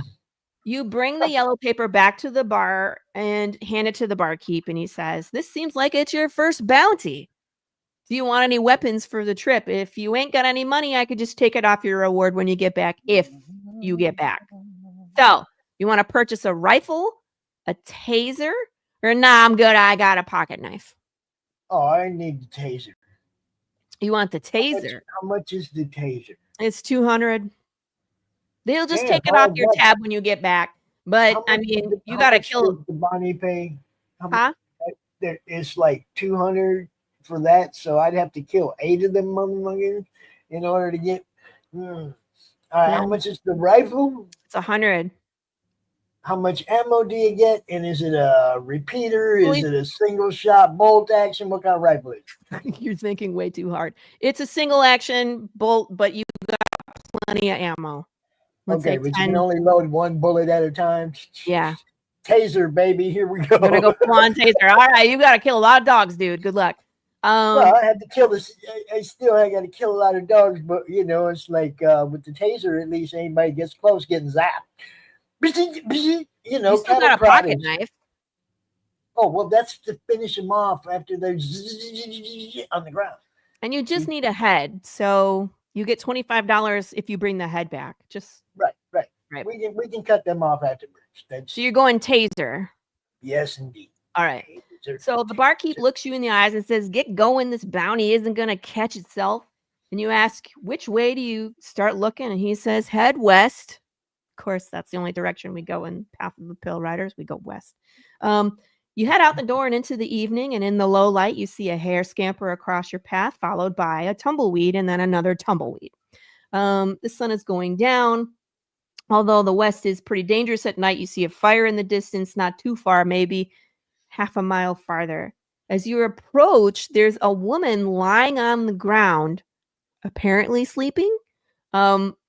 You bring the yellow paper back to the bar and hand it to the barkeep, and he says, this seems like it's your first bounty. Do you want any weapons for the trip? If you ain't got any money, I could just take it off your reward when you get back, if you get back. So you want to purchase a rifle, a taser, or nah, I'm good. I got a pocket knife. Oh, I need the taser. You want the taser? How much is the taser? It's $200. They'll just take it off your tab when you get back. But I mean, you got to kill. The Bonnie pay? Huh? It's like $200 for that. So I'd have to kill 8 of them motherfuckers in order to get. All right, how much is the rifle? It's $100. How much ammo do you get? And is it a repeater? Is it a single shot bolt action? What kind of rifle is it? You're thinking way too hard. It's a single action bolt, but you got plenty of ammo. Okay, but you can only load 1 bullet at a time. Yeah. Taser, baby. Here we go. I'm gonna go full on taser. All right, you got to kill a lot of dogs, dude. Good luck. Well, I had to kill this. I got to kill a lot of dogs, but it's like with the taser, at least anybody gets close, getting zapped. You still got a pocket knife. Oh, well, that's to finish them off after they're on the ground. And you just need a head, so you get $25 if you bring the head back. Just right. We can cut them off afterwards. So you're going taser. Yes, indeed. All right. So the barkeep looks you in the eyes and says, "Get going. This bounty isn't going to catch itself." And you ask, "Which way do you start looking?" And he says, "Head west." Of course, that's the only direction we go in Path of the Pill Riders. We go west. You head out the door and into the evening, and in the low light, you see a hare scamper across your path, followed by a tumbleweed and then another tumbleweed. The sun is going down. Although the west is pretty dangerous at night, you see a fire in the distance, not too far, maybe half a mile farther. As you approach, there's a woman lying on the ground, apparently sleeping.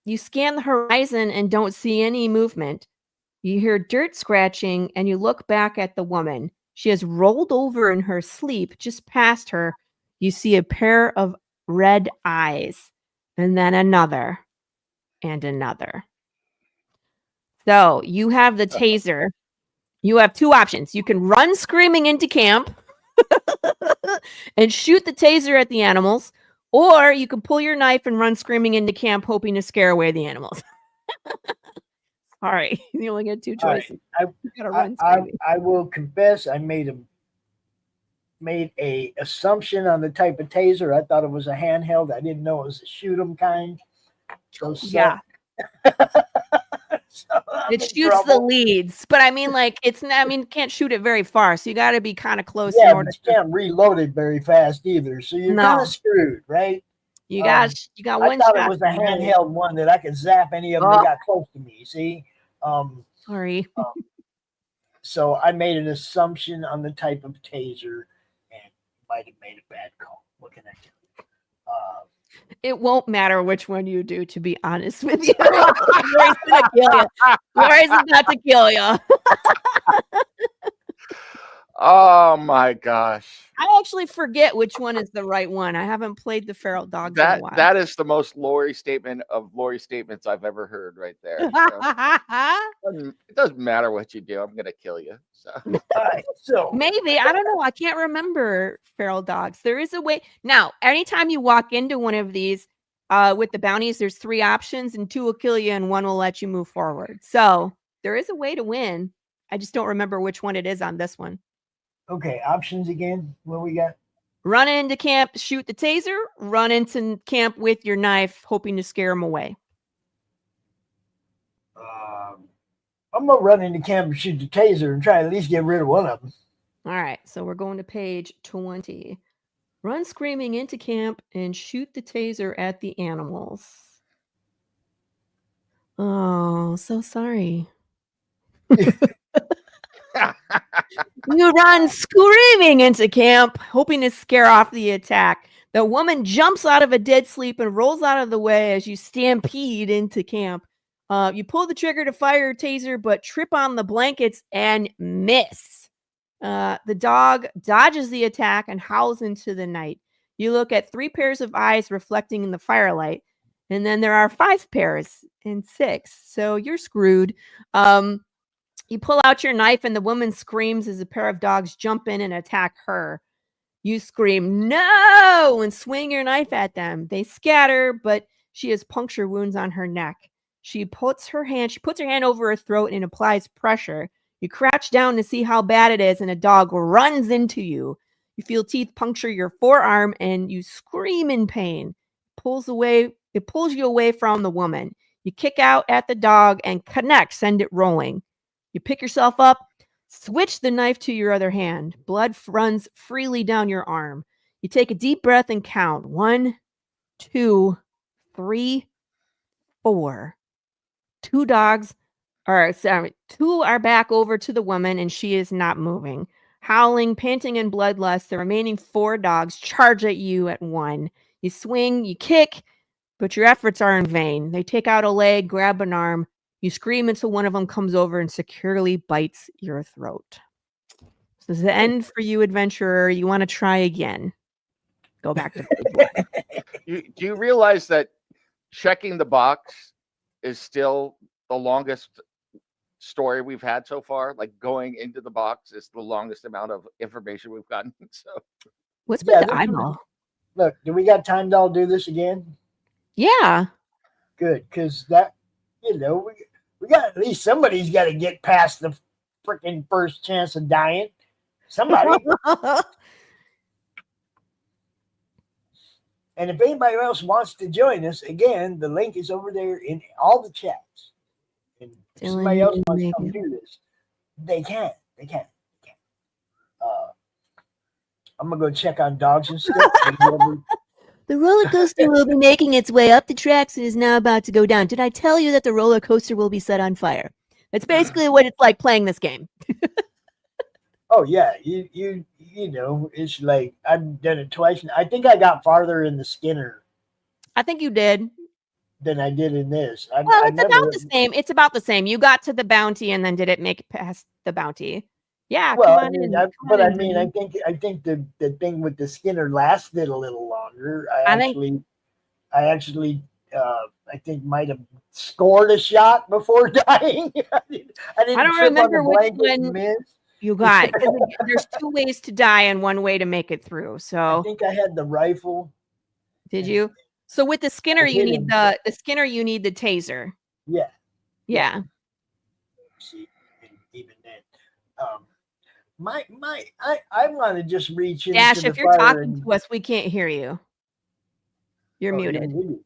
You scan the horizon and don't see any movement. You hear dirt scratching and you look back at the woman. She has rolled over in her sleep. Just past her, you see a pair of red eyes and then another and another. So you have the taser. You have two options. You can run screaming into camp and shoot the taser at the animals, or you can pull your knife and run screaming into camp, hoping to scare away the animals. All right, you only get two All right. choices. You gotta run screaming. I will confess, I made a assumption on the type of taser. I thought it was a handheld. I didn't know it was a shoot 'em kind. So Yeah. So I'm It in shoots the trouble. leads, but I mean, like, can't shoot it very far, so you got to be kind of close in Yeah, order. but you can't reload it very fast either. So you're kind No. of screwed, right? You got I one thought shot. it was a to reload. handheld one that I could zap any of them that got close to me. See, Sorry. so I made an assumption on the type of taser, and might have made a bad call. What can I do? It won't matter which one you do, to be honest with you. Lori's gonna kill you. Lori's about to kill you. Oh my gosh. I actually forget which one is the right one. I haven't played the feral dogs in a while. That is the most Laurie statement of Laurie statements I've ever heard right there. So, it doesn't matter what you do. I'm going to kill you. So. All right, so Maybe. I don't know. I can't remember feral dogs. There is a way. Now, anytime you walk into one of these with the bounties, there's 3 options, and 2 will kill you and 1 will let you move forward. So there is a way to win. I just don't remember which one it is on this one. okay, options again. What we got? Run into camp, shoot the taser, run into camp with your knife, hoping to scare them away. I'm gonna run into camp and shoot the taser and try to at least get rid of one of them. All right, so we're going to page 20. Run screaming into camp and shoot the taser at the animals. Oh, so sorry. You run screaming into camp, hoping to scare off the attack. The woman jumps out of a dead sleep and rolls out of the way as you stampede into camp. You pull the trigger to fire your taser, but trip on the blankets and miss. The dog dodges the attack and howls into the night. You look at 3 pairs of eyes reflecting in the firelight, and then there are 5 pairs and 6. So you're screwed. You pull out your knife, and the woman screams as a pair of dogs jump in and attack her. You scream, "No!" and swing your knife at them. They scatter, but she has puncture wounds on her neck. She puts her hand over her throat and applies pressure. You crouch down to see how bad it is, and a dog runs into you. You feel teeth puncture your forearm, and you scream in pain. It pulls you away from the woman. You kick out at the dog and connect, send it rolling. You pick yourself up, switch the knife to your other hand. Blood runs freely down your arm. You take a deep breath and count. 1, 2, 3, 4. 2 are back over to the woman, and she is not moving. Howling, panting, and bloodlust, the remaining 4 dogs charge at you at 1. You swing, you kick, but your efforts are in vain. They take out a leg, grab an arm. You scream until one of them comes over and securely bites your throat. So this is the end for you, adventurer. You want to try again. Go back to Do you realize that checking the box is still the longest story we've had so far? Like going into the box is the longest amount of information we've gotten. So what's with the eyeball? Look, do we got time to all do this again? Yeah. Good, because that, we got at least somebody's got to get past the freaking first chance of dying. Somebody. And if anybody else wants to join us, again, the link is over there in all the chats. And if somebody else wants to come do this, they can. I'm going to go check on dogs and stuff. The roller coaster will be making its way up the tracks and is now about to go down. Did I tell you that the roller coaster will be set on fire? That's basically what it's like playing this game. Oh yeah, you know, it's like I've done it twice. I think I got farther in the Skinner. I think you did. Than I did in this. It's about the same. It's about the same. You got to the bounty and then did it make it past the bounty? Yeah. Well, I think the thing with the Skinner lasted a little longer. I actually I think might have scored a shot before dying. I didn't I don't trip on the remember which blanket and one miss. you got. 'Cause there's 2 ways to die and 1 way to make it through. I So think I had the rifle. did you? So with the Skinner, you hit need him. the Skinner, you need the taser. Yeah. Yeah. See, and even then, I want to just reach into Dash, the if you're fire talking and to us, we can't hear you. You're oh, muted.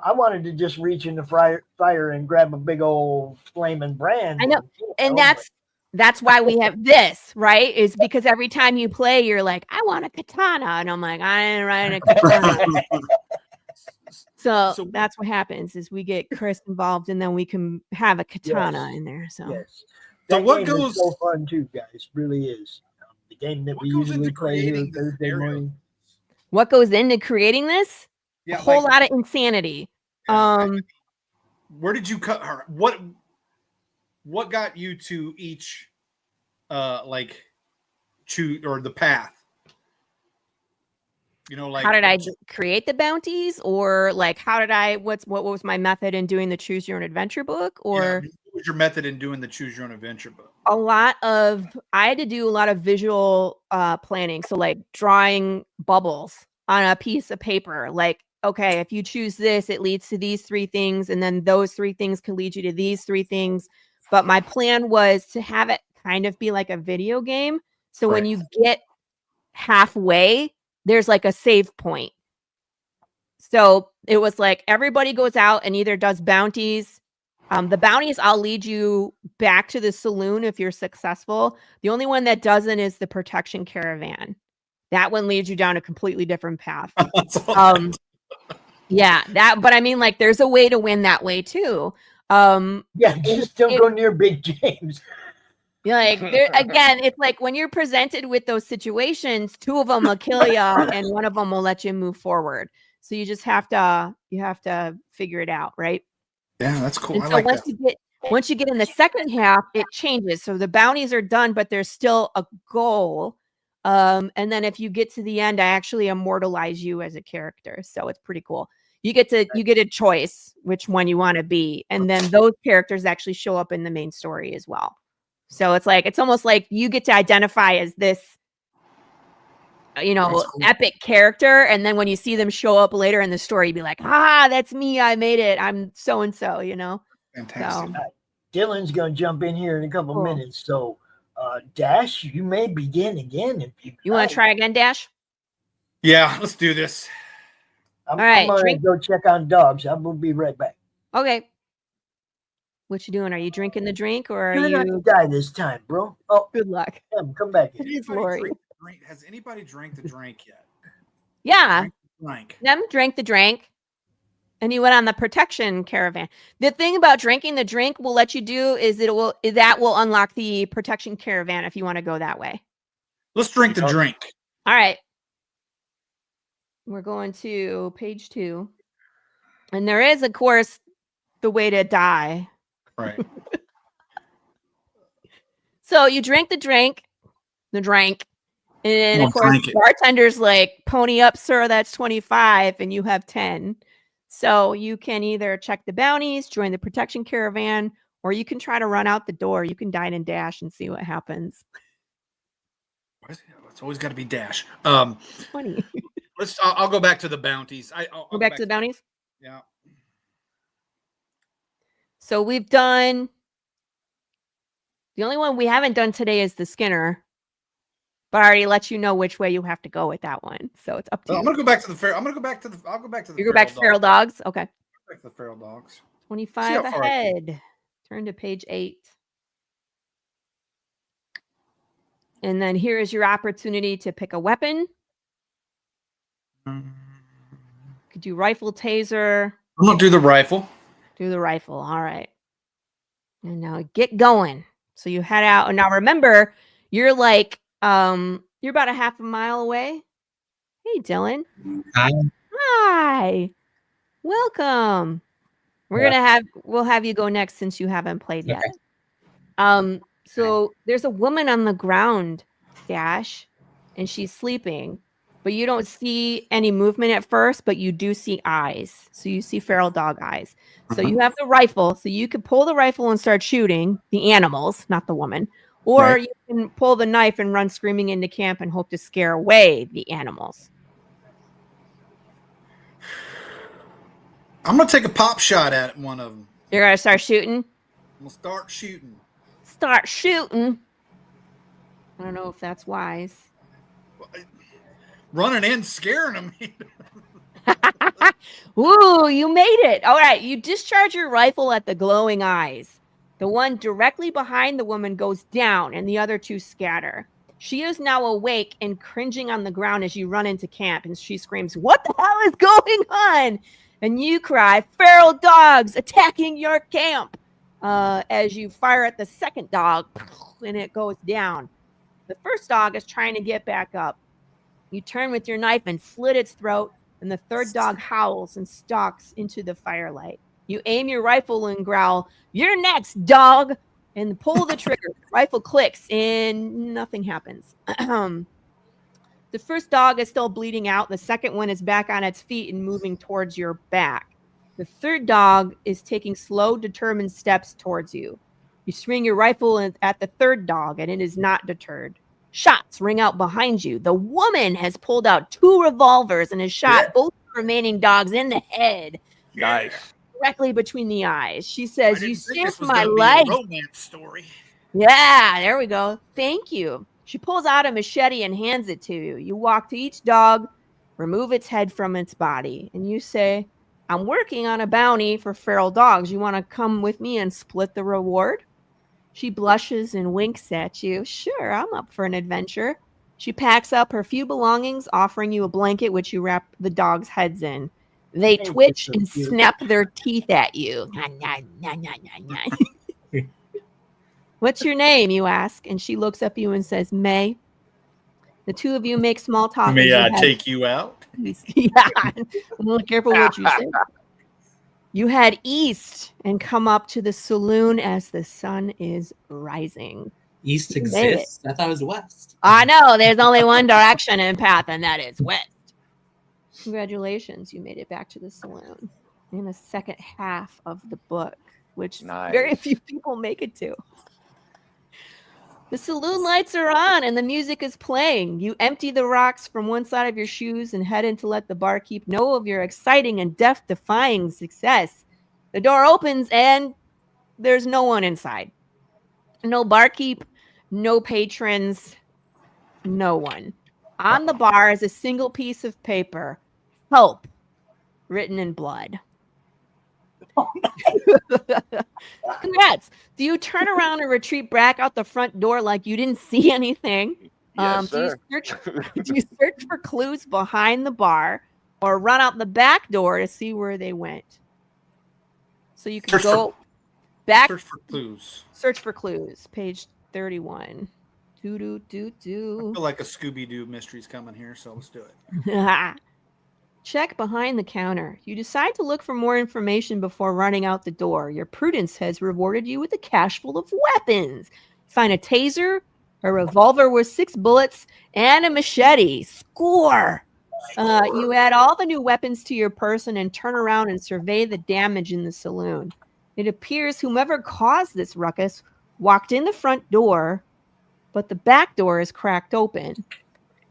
I wanted to just reach in the fire and grab a big old flaming brand. I know. And that's why we have this, right? Is because every time you play, you're like, I want a katana. And I'm like, I ain't riding a katana. So that's what happens is we get Chris involved and then we can have a katana in there. So yes. So That what game goes- is so fun too, guys. Really is. The game that What we goes usually into play here creating this Thursday scenario? morning. what goes into creating this? Yeah, A whole like, lot of insanity. where did you cut her? What got you to each like choose or the path? You know, like How did I create the bounties, or like how did I? What was my method in doing the Choose Your Own Adventure book? Or what was your method in doing the Choose Your Own Adventure book? I had to do a lot of visual planning. So like drawing bubbles on a piece of paper. Like, okay, if you choose this, it leads to these 3 things, and then those 3 things can lead you to these 3 things. But my plan was to have it kind of be like a video game. So when you get halfway, there's like a save point. So it was like everybody goes out and either does bounties. The bounties, I'll lead you back to the saloon if you're successful. The only one that doesn't is the protection caravan. That one leads you down a completely different path. Yeah, but I mean, like, there's a way to win that way too. Yeah, just don't go near Big James. Like again, it's like when you're presented with those situations, 2 of them will kill you and 1 of them will let you move forward. So you just have to figure it out, right? Yeah, that's cool. And I so like once you get in the second half, it changes. So the bounties are done, but there's still a goal. And then if you get to the end, I actually immortalize you as a character. So it's pretty cool. You get a choice which one you want to be, and then those characters actually show up in the main story as well. So it's almost like you get to identify as this, cool. epic character, and then when you see them show up later in the story, you'd be like, that's me, I made it, I'm so and so, Fantastic. So, Dylan's going to jump in here in a couple Cool. minutes. So, Dash, you may begin again if you want to try again, Dash? Yeah, let's do this. I'm right, going to drink. go check on dogs. I will be right back. Okay. What you doing? Are you drinking the drink, or are Try not to you? die this time, bro. Oh, Good luck. come back It in. is Laurie. Has anybody drank the drink yet? Yeah, Drink. them drank the drink, and you went on the protection caravan. The thing about drinking the drink will let you do is that will unlock the protection caravan if you want to go that way. Let's drink the drink. All right. We're going to page 2. And there is, of course, the way to die. Right. So you drink the drink. And of course, drink it. bartender's like, pony up, sir, that's 25, and you have 10. So you can either check the bounties, join the protection caravan, or you can try to run out the door. You can dine and dash and see what happens. It's always got to be Dash. Funny. I'll go back to the bounties. I'll Go back to the bounties. Yeah. So we've done. The only one we haven't done today is the Skinner, but I already let you know which way you have to go with that one. So it's up to you. I'm gonna go back to the fair. I'm gonna go back to the. I'll go back to the. You go back to feral dogs. Okay. Back to the feral dogs. 25 how far I can- ahead. Turn to page 8. And then here is your opportunity to pick a weapon. Could do rifle, taser. I'm gonna do the rifle. Do the rifle. All right. And now get going. So you head out. And now remember, you're like, you're about a half a mile away. Hey, Dylan. Hi. Welcome. We'll have you go next since you haven't played yet. So there's a woman on the ground, Dash, and she's sleeping. but you don't see any movement at first, but you do see eyes. So you see feral dog eyes. So you have the rifle, so you could pull the rifle and start shooting the animals, not the woman. Or Right. you can pull the knife and run screaming into camp and hope to scare away the animals. I'm gonna take a pop shot at one of them. You're going to start shooting? I'm gonna start shooting. Start shooting. I don't know if that's wise. Running in, scaring them. Ooh, you made it. All right. You discharge your rifle at the glowing eyes. The one directly behind the woman goes down and the other two scatter. She is now awake and cringing on the ground as you run into camp, and she screams, "What the hell is going on?" And you cry, "Feral dogs attacking your camp," as you fire at the second dog and it goes down. The first dog is trying to get back up. You turn with your knife and slit its throat, and the third dog howls and stalks into the firelight. You aim your rifle and growl, "You're next, dog," and pull the trigger. The rifle clicks and nothing happens. The first dog is still bleeding out. The second one is back on its feet and moving towards your back. The third dog is taking slow, determined steps towards you. You swing your rifle at the third dog, and it is not deterred. Shots ring out behind you. The woman has pulled out 2 revolvers and has shot both remaining dogs in the head. Nice. Directly between the eyes. She I says, didn't "You think saved this was my gonna be a life." romance story. Yeah, there we go. Thank you. She pulls out a machete and hands it to you. You walk to each dog, remove its head from its body, and you say, "I'm working on a bounty for feral dogs. You want to come with me and split the reward?" She blushes and winks at you. "Sure, I'm up for an adventure." She packs up her few belongings, offering you a blanket which you wrap the dogs' heads in. They Thank you, twitch so and cute. snap their teeth at you. "What's your name?" you ask, and she looks up at you and says, "May." The two of you make small talk. May as I you head take you out? east. Yeah, be careful what you say. You head east and come up to the saloon as the sun is rising. East You made it. exists? I thought it was west. I know there's only one direction in path, and that is west. Congratulations, you made it back to the saloon in the second half of the book, which very Nice. few people make it to. The saloon lights are on and the music is playing. You empty the rocks from one side of your shoes and head in to let the barkeep know of your exciting and death-defying success. The door opens and there's no one inside. No barkeep, no patrons, no one. On the bar is a single piece of paper. "Help," written in blood. Congrats. Do you turn around and retreat back out the front door like you didn't see anything? Yes, Do you sir. do you search for clues behind the bar or run out the back door to see where they went? So you can Search go back, Search for clues. search for clues, page 31. I feel like a Scooby-Doo mystery's coming here, so let's do it. Check behind the counter. You decide to look for more information before running out the door. Your prudence has rewarded you with a cache full of weapons. Find a taser, a revolver with 6 bullets, and a machete. Score! You add all the new weapons to your person and turn around and survey the damage in the saloon. It appears whomever caused this ruckus walked in the front door, but the back door is cracked open.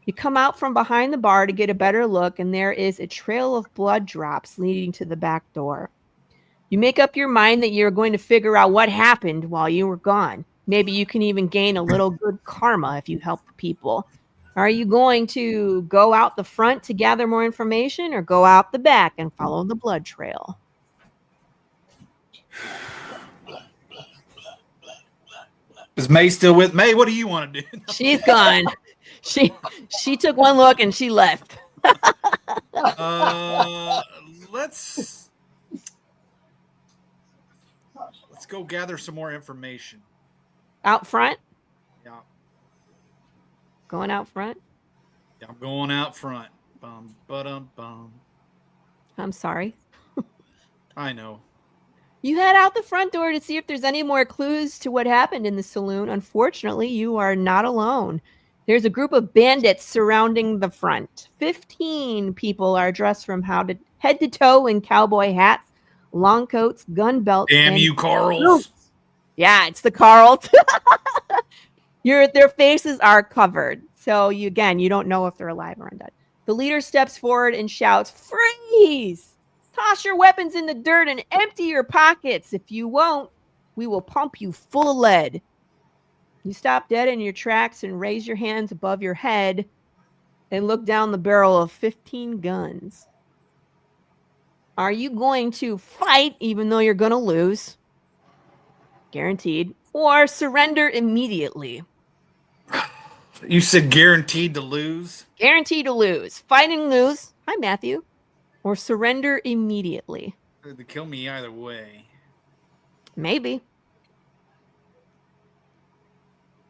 You come out from behind the bar to get a better look, and there is a trail of blood drops leading to the back door. You make up your mind that you're going to figure out what happened while you were gone. Maybe you can even gain a little good karma if you help the people. Are you going to go out the front to gather more information or go out the back and follow the blood trail? Is May still with May? What do you want to do? She's gone. She took one look and she left. Let's go gather some more information. Out front? Yeah, Going out front? I'm going out front. Bum, bum. I'm sorry. I know. You head out the front door to see if there's any more clues to what happened in the saloon. Unfortunately, you are not alone. There's a group of bandits surrounding the front. 15 people are dressed from head to toe in cowboy hats, long coats, gun belts. Damn and you, Carls. boots. Yeah, it's the Carls. Their faces are covered. So you don't know if they're alive or undead. The leader steps forward and shouts, "Freeze! Toss your weapons in the dirt and empty your pockets. If you won't, we will pump you full of lead." You stop dead in your tracks and raise your hands above your head and look down the barrel of 15 guns. Are you going to fight even though you're going to lose? Guaranteed. Or surrender immediately? You said guaranteed to lose? Guaranteed to lose. Fight and lose. Hi, Matthew. Or surrender immediately? To kill me either way. Maybe.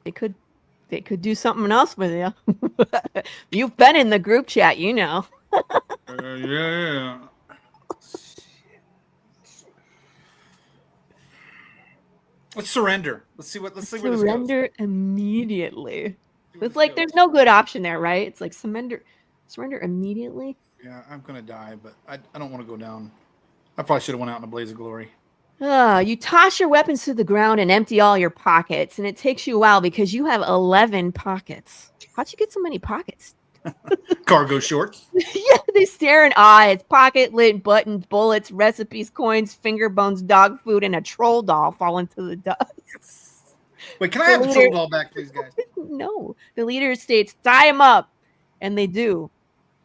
They could do something else with you. You've been in the group chat, you know. Yeah. Let's surrender. Let's see where this goes. Surrender immediately. It's like there's no good option there, right? It's like surrender immediately. Yeah, I'm gonna die, but I don't want to go down. I probably should have went out in a blaze of glory. You toss your weapons to the ground and empty all your pockets, and it takes you a while because you have 11 pockets. How'd you get so many pockets? Cargo shorts. Yeah, they stare in awe. It's pocket lint, buttons, bullets, recipes, coins, finger bones, dog food, and a troll doll fall into the dust. Wait, can I have the troll doll back, please, guys? No. The leader states, "Tie him up," and they do.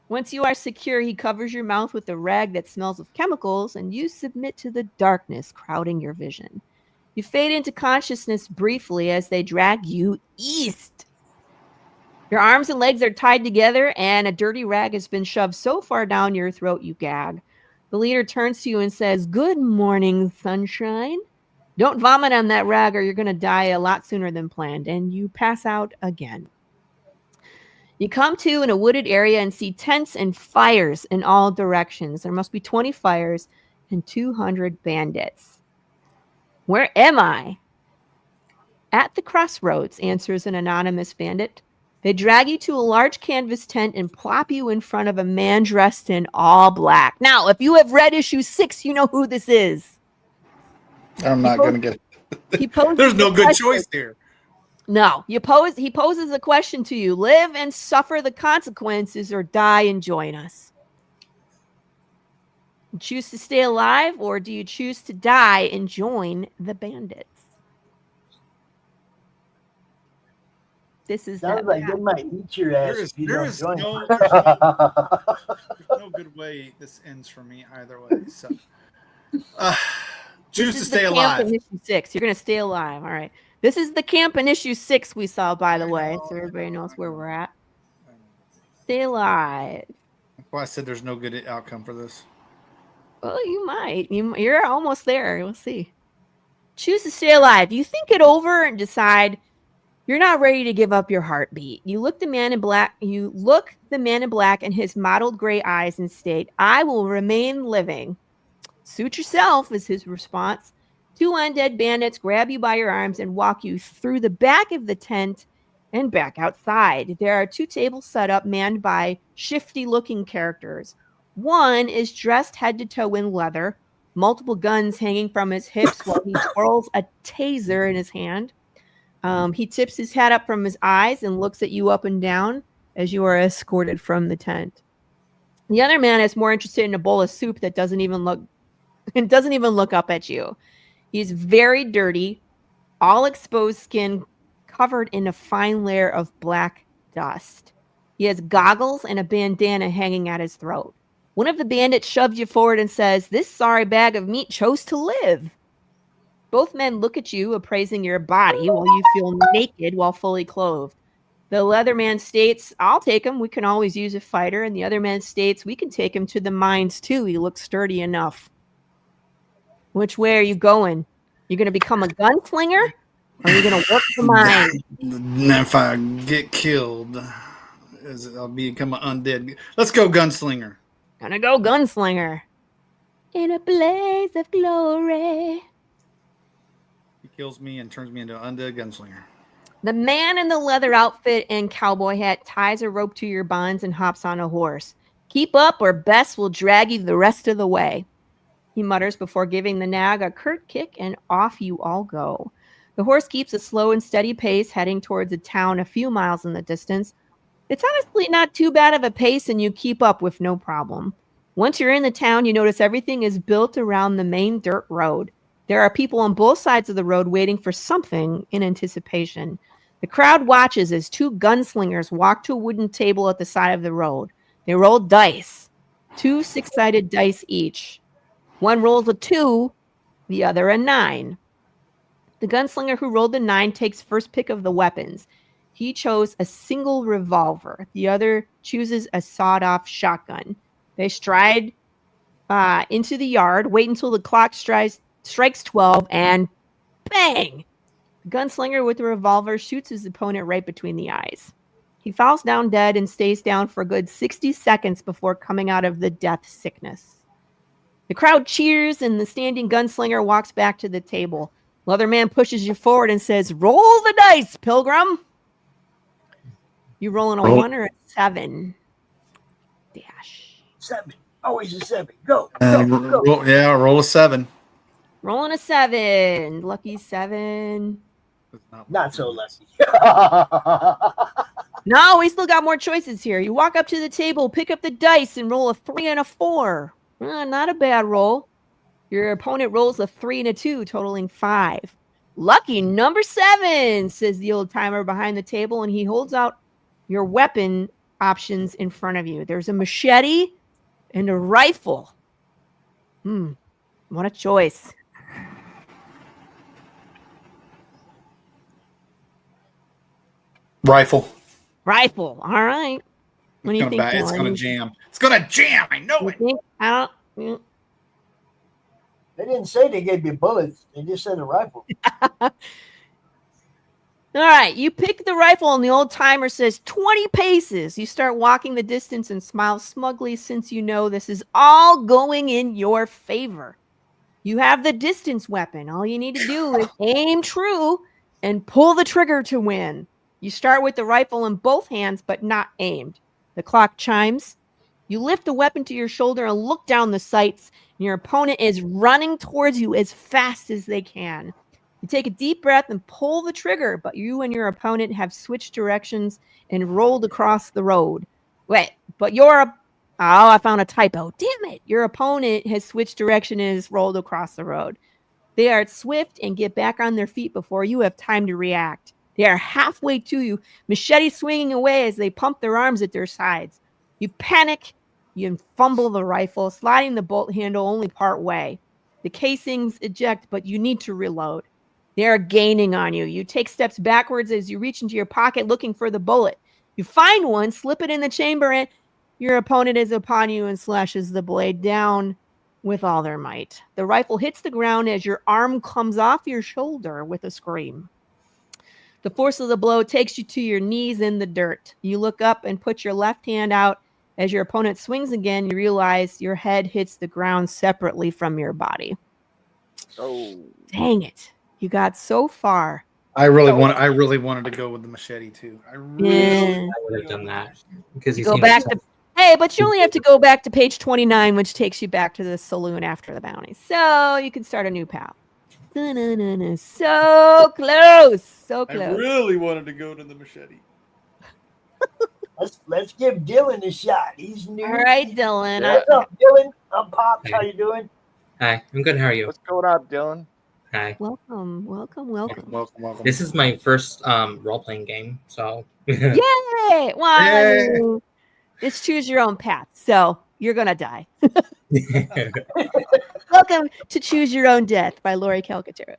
Once you are secure, he covers your mouth with a rag that smells of chemicals, and you submit to the darkness crowding your vision. You fade into consciousness briefly as they drag you east. Your arms and legs are tied together, and a dirty rag has been shoved so far down your throat you gag. The leader turns to you and says, "Good morning, sunshine. Don't vomit on that rag or you're going to die a lot sooner than planned," and you pass out again. You come to in a wooded area and see tents and fires in all directions. There must be 20 fires and 200 bandits. "Where am I?" "At the crossroads," answers an anonymous bandit. They drag you to a large canvas tent and plop you in front of a man dressed in all black. Now, if you have read issue 6, you know who this is. I'm not going to get it. There's no good choice here. No. He poses a question to you. Live and suffer the consequences or die and join us. You choose to stay alive, or do you choose to die and join the bandits? This is sounds like they might eat your ass. There's no good way this ends for me either way. So, choose to stay alive. Camp in issue 6. You're going to stay alive. All right. This is the camp in issue 6 we saw, by the way, so everybody knows where we're at. Stay alive. That's why I said there's no good outcome for this. Well, you might. You're almost there. We'll see. Choose to stay alive. You think it over and decide you're not ready to give up your heartbeat. You look the man in black in his mottled gray eyes and state, "I will remain living." "Suit yourself," is his response. 2 undead bandits grab you by your arms and walk you through the back of the tent and back outside. There are 2 tables set up, manned by shifty-looking characters. One is dressed head to toe in leather, multiple guns hanging from his hips while he twirls a taser in his hand. He tips his hat up from his eyes and looks at you up and down as you are escorted from the tent. The other man is more interested in a bowl of soup that doesn't even look up at you. He's very dirty, all exposed skin covered in a fine layer of black dust. He has goggles and a bandana hanging at his throat. One of the bandits shoves you forward and says, "This sorry bag of meat chose to live." Both men look at you, appraising your body while you feel naked while fully clothed. The leather man states, "I'll take him. We can always use a fighter." And the other man states, "We can take him to the mines too. He looks sturdy enough." Which way are you going? You're going to become a gunslinger? Or are you going to work the mines? If I get killed, I'll become an undead. Let's go gunslinger. Gonna go gunslinger. In a blaze of glory. He kills me and turns me into an undead gunslinger. The man in the leather outfit and cowboy hat ties a rope to your bonds and hops on a horse. Keep up or Bess will drag you the rest of the way, he mutters before giving the nag a curt kick, and off you all go. The horse keeps a slow and steady pace, heading towards a town a few miles in the distance. It's honestly not too bad of a pace, and you keep up with no problem. Once you're in the town, you notice everything is built around the main dirt road. There are people on both sides of the road waiting for something in anticipation. The crowd watches as two gunslingers walk to a wooden table at the side of the road. They roll dice, 2 6-sided dice each. One rolls a 2, the other a 9. The gunslinger who rolled the 9 takes first pick of the weapons. He chose a single revolver. The other chooses a sawed-off shotgun. They stride into the yard, wait until the clock strikes 12, and bang! The gunslinger with the revolver shoots his opponent right between the eyes. He falls down dead and stays down for a good 60 seconds before coming out of the death sickness. The crowd cheers, and the standing gunslinger walks back to the table. Leatherman pushes you forward and says, "Roll the dice, Pilgrim." You rolling a 1 or a 7? Dash. 7. Always a 7. Go. Go. Roll a 7. Rolling a 7. Lucky 7. Not so lucky. No, we still got more choices here. You walk up to the table, pick up the dice, and roll a 3 and a 4. Not a bad roll. Your opponent rolls a 3 and a 2, totaling 5. Lucky number 7, says the old timer behind the table, and he holds out your weapon options in front of you. There's a machete and a rifle. What a choice. Rifle. Rifle. All right. What do you think? It's gonna jam. It's gonna jam. I know it. They didn't say they gave you bullets. They just said a rifle. All right. You pick the rifle, and the old timer says 20 paces. You start walking the distance and smile smugly, since you know this is all going in your favor. You have the distance weapon. All you need to do is aim true and pull the trigger to win. You start with the rifle in both hands, but not aimed. The clock chimes. You lift the weapon to your shoulder and look down the sights. And your opponent is running towards you as fast as they can. You take a deep breath and pull the trigger, but you and your opponent have switched directions and rolled across the road. Wait, but I found a typo. Damn it. Your opponent has switched direction and has rolled across the road. They are swift and get back on their feet before you have time to react. They are halfway to you, machete swinging away as they pump their arms at their sides. You panic, you fumble the rifle, sliding the bolt handle only part way. The casings eject, but you need to reload. They are gaining on you. You take steps backwards as you reach into your pocket looking for the bullet. You find one, slip it in the chamber, and your opponent is upon you and slashes the blade down with all their might. The rifle hits the ground as your arm comes off your shoulder with a scream. The force of the blow takes you to your knees in the dirt. You look up and put your left hand out. As your opponent swings again, you realize your head hits the ground separately from your body. Oh, dang it. You got so far. I really wanted to go with the machete too. I would have done that because go back to but you only have to go back to page 29, which takes you back to the saloon after the bounty. So you can start a new path. So close. So close. I really wanted to go to the machete. Let's give Dylan a shot. He's new. All right, Dylan. Yeah. What's up, Dylan? I'm Pops. How you doing? Hi, I'm good. How are you? What's going on, Dylan? Hi. Welcome. This is my first role-playing game, so Yay! Well, it's choose your own path, so you're gonna die. Welcome to Choose Your Own Death by Laurie Calcaterra.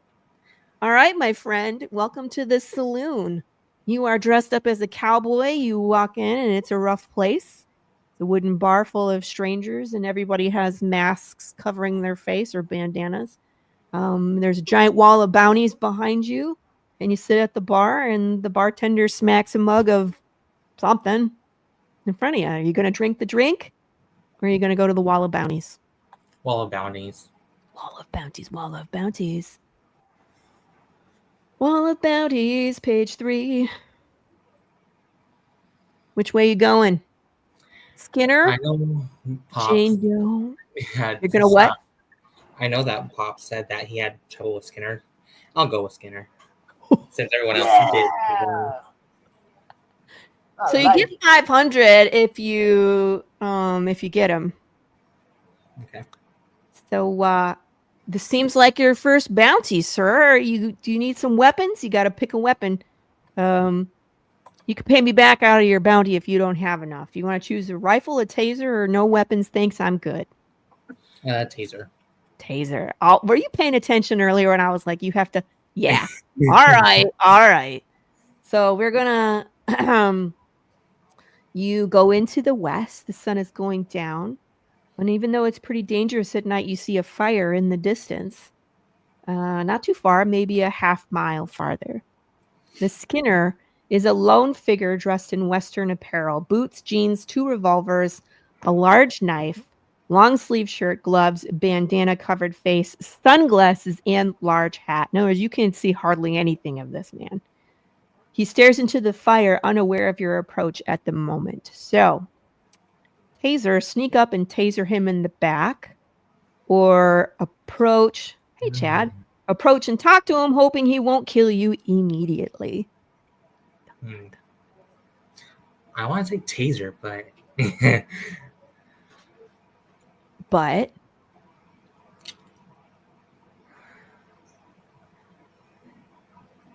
All right, my friend, welcome to the saloon. You are dressed up as a cowboy. You walk in, and it's a rough place. It's a wooden bar full of strangers, and everybody has masks covering their face or bandanas. There's a giant wall of bounties behind you, and you sit at the bar, and the bartender smacks a mug of something in front of you. Are you going to drink the drink, or are you going to go to the wall of bounties? Wall of bounties. Wall of bounties. Wall of bounties. Wall of Bounties, page 3. Which way you going? Skinner? I know Pops. Jane Doe? Had You're gonna what? I know that Pop said that he had trouble with Skinner. I'll go with Skinner since everyone else did. Yeah. I So you like get it. 500 if you get him. Okay. So this seems like your first bounty, sir. Do you need some weapons? You got to pick a weapon. You can pay me back out of your bounty if you don't have enough. You want to choose a rifle, a taser, or no weapons? Thanks, I'm good. Taser. Taser. Were you paying attention earlier when I was like, you have to? Yeah. All right. So we're gonna. You go into the west. The sun is going down. And even though it's pretty dangerous at night, you see a fire in the distance. Not too far, maybe a half mile farther. The Skinner is a lone figure dressed in Western apparel, boots, jeans, 2 revolvers, a large knife, long sleeve shirt, gloves, bandana-covered face, sunglasses, and large hat. In other words, you can't see hardly anything of this man. He stares into the fire, unaware of your approach at the moment. So, taser, sneak up and taser him in the back, or approach. Hey, Chad. Approach and talk to him, hoping he won't kill you immediately. I want to say taser, but But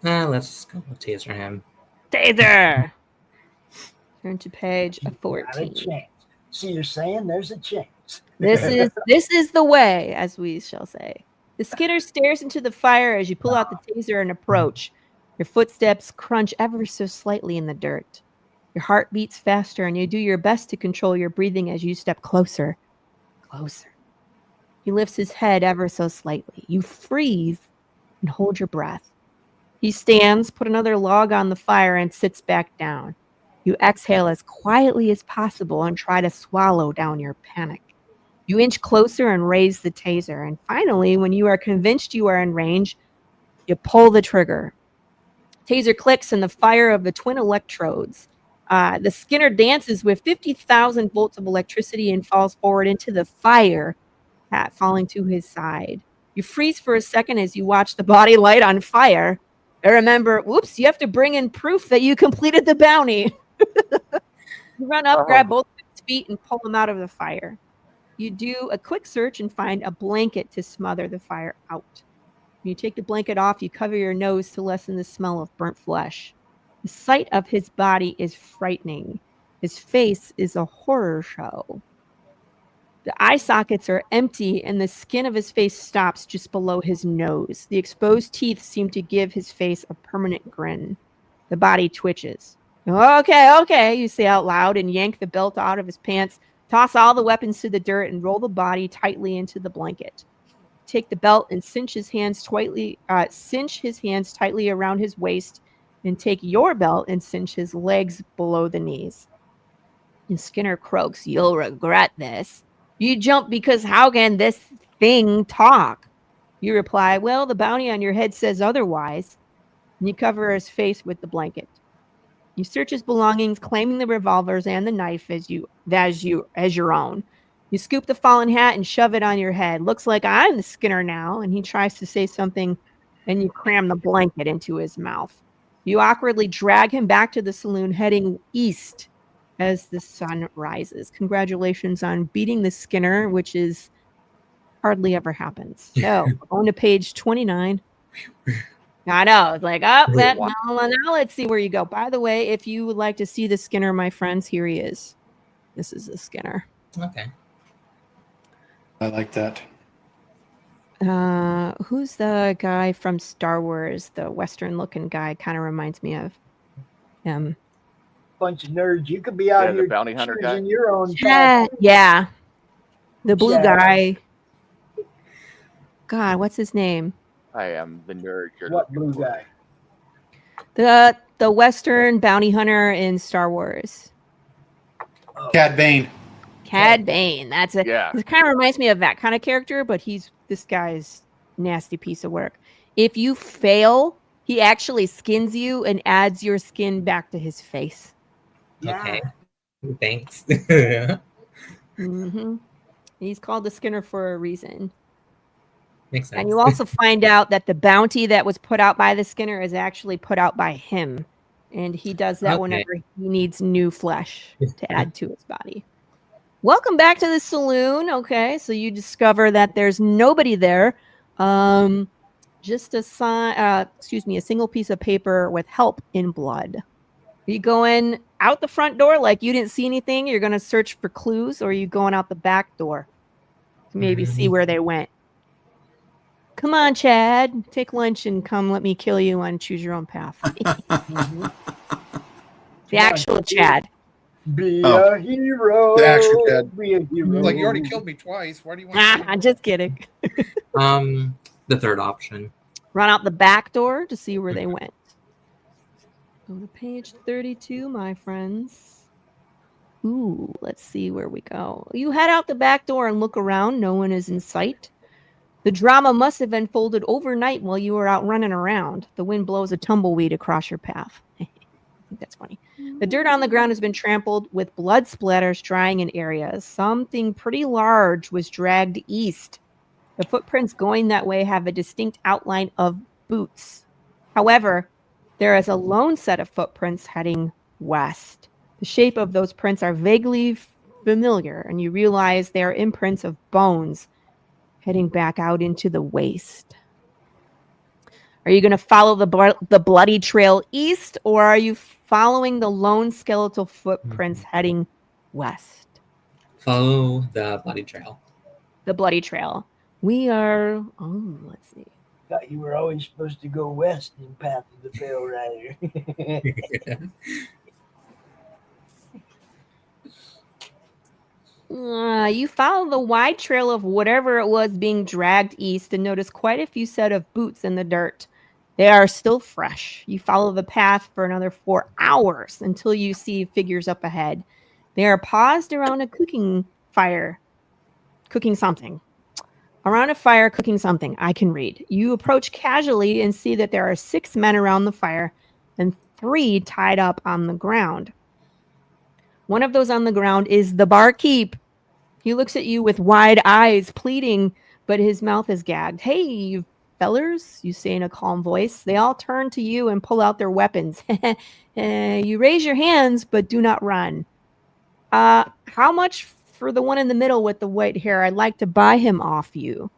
let's go with taser him. taser. Turn to page Got a 14. chance. See, you're saying there's a chance. This is the way, as we shall say. The Skinner stares into the fire as you pull out the taser and approach. Your footsteps crunch ever so slightly in the dirt. Your heart beats faster, and you do your best to control your breathing as you step closer. Closer. He lifts his head ever so slightly. You freeze and hold your breath. He stands, put another log on the fire, and sits back down. You exhale as quietly as possible and try to swallow down your panic. You inch closer and raise the taser. And finally, when you are convinced you are in range, you pull the trigger. Taser clicks in the fire of the twin electrodes. The Skinner dances with 50,000 volts of electricity and falls forward into the fire, falling to his side. You freeze for a second as you watch the body light on fire. And remember, whoops, you have to bring in proof that you completed the bounty. You run up, grab both of his feet, and pull him out of the fire. You do a quick search and find a blanket to smother the fire out. When you take the blanket off, you cover your nose to lessen the smell of burnt flesh. The sight of his body is frightening. His face is a horror show. The eye sockets are empty, and the skin of his face stops just below his nose. The exposed teeth seem to give his face a permanent grin. The body twitches. Okay, you say out loud and yank the belt out of his pants, toss all the weapons to the dirt, and roll the body tightly into the blanket. Take the belt and cinch his hands tightly around his waist, and take your belt and cinch his legs below the knees. And Skinner croaks, "You'll regret this. You jump because how can this thing talk?" You reply, "Well, the bounty on your head says otherwise." And you cover his face with the blanket. You search his belongings, claiming the revolvers and the knife as your own. You scoop the fallen hat and shove it on your head. "Looks like I'm the Skinner now." And he tries to say something, and you cram the blanket into his mouth. You awkwardly drag him back to the saloon, heading east as the sun rises. Congratulations on beating the Skinner, which is hardly ever happens. So, on to page 29. I know. It's like, now let's see where you go. By the way, if you would like to see the Skinner, my friends, here he is. This is the Skinner. Okay. I like that. Who's the guy from Star Wars? The Western-looking guy kind of reminds me of him. Bunch of nerds. You could be out the here bounty hunter guy. choosing your own path. Yeah. The blue Yeah. guy. God, what's his name? I am the nerd. You're What looking blue for. guy? The Western bounty hunter in Star Wars. Cad Bane. Cad Bane. That's it. Yeah. It kind of reminds me of that kind of character, but this guy's nasty piece of work. If you fail He actually skins you and adds your skin back to his face. Okay. Thanks. Mm-hmm. He's called the Skinner for a reason. Makes sense. And you also find out that the bounty that was put out by the Skinner is actually put out by him. And he does that whenever he needs new flesh to add to his body. Welcome back to the saloon. Okay, so you discover that there's nobody there. Just a single piece of paper with help in blood. Are you going out the front door like you didn't see anything? You're going to search for clues, or are you going out the back door to maybe see where they went? Come on, Chad. Take lunch and come let me kill you on Choose Your Own Path. The actual Chad. Be a hero. The actual Chad. Be a hero. Like, you already killed me twice. Why do you want to I'm just kidding. The third option. Run out the back door to see where they went. Go to page 32, my friends. Ooh, let's see where we go. You head out the back door and look around. No one is in sight. The drama must have unfolded overnight while you were out running around. The wind blows a tumbleweed across your path. I think that's funny. The dirt on the ground has been trampled with blood splatters drying in areas. Something pretty large was dragged east. The footprints going that way have a distinct outline of boots. However, there is a lone set of footprints heading west. The shape of those prints are vaguely familiar, and you realize they are imprints of bones heading back out into the waste. Are you going to follow the bloody trail east, or are you following the lone skeletal footprints heading west? Follow the bloody trail. The bloody trail. We are, let's see. Thought you were always supposed to go west in Path of the Pale Rider. You follow the wide trail of whatever it was being dragged east and notice quite a few set of boots in the dirt. They are still fresh. You follow the path for another 4 hours until you see figures up ahead. They are paused around a cooking fire, cooking something. Around a fire, cooking something. I can read. You approach casually and see that there are 6 men around the fire and 3 tied up on the ground. One of those on the ground is the barkeep. He looks at you with wide eyes, pleading, but his mouth is gagged. Hey, you fellers, you say in a calm voice. They all turn to you and pull out their weapons. You raise your hands, but do not run. How much for the one in the middle with the white hair? I'd like to buy him off you.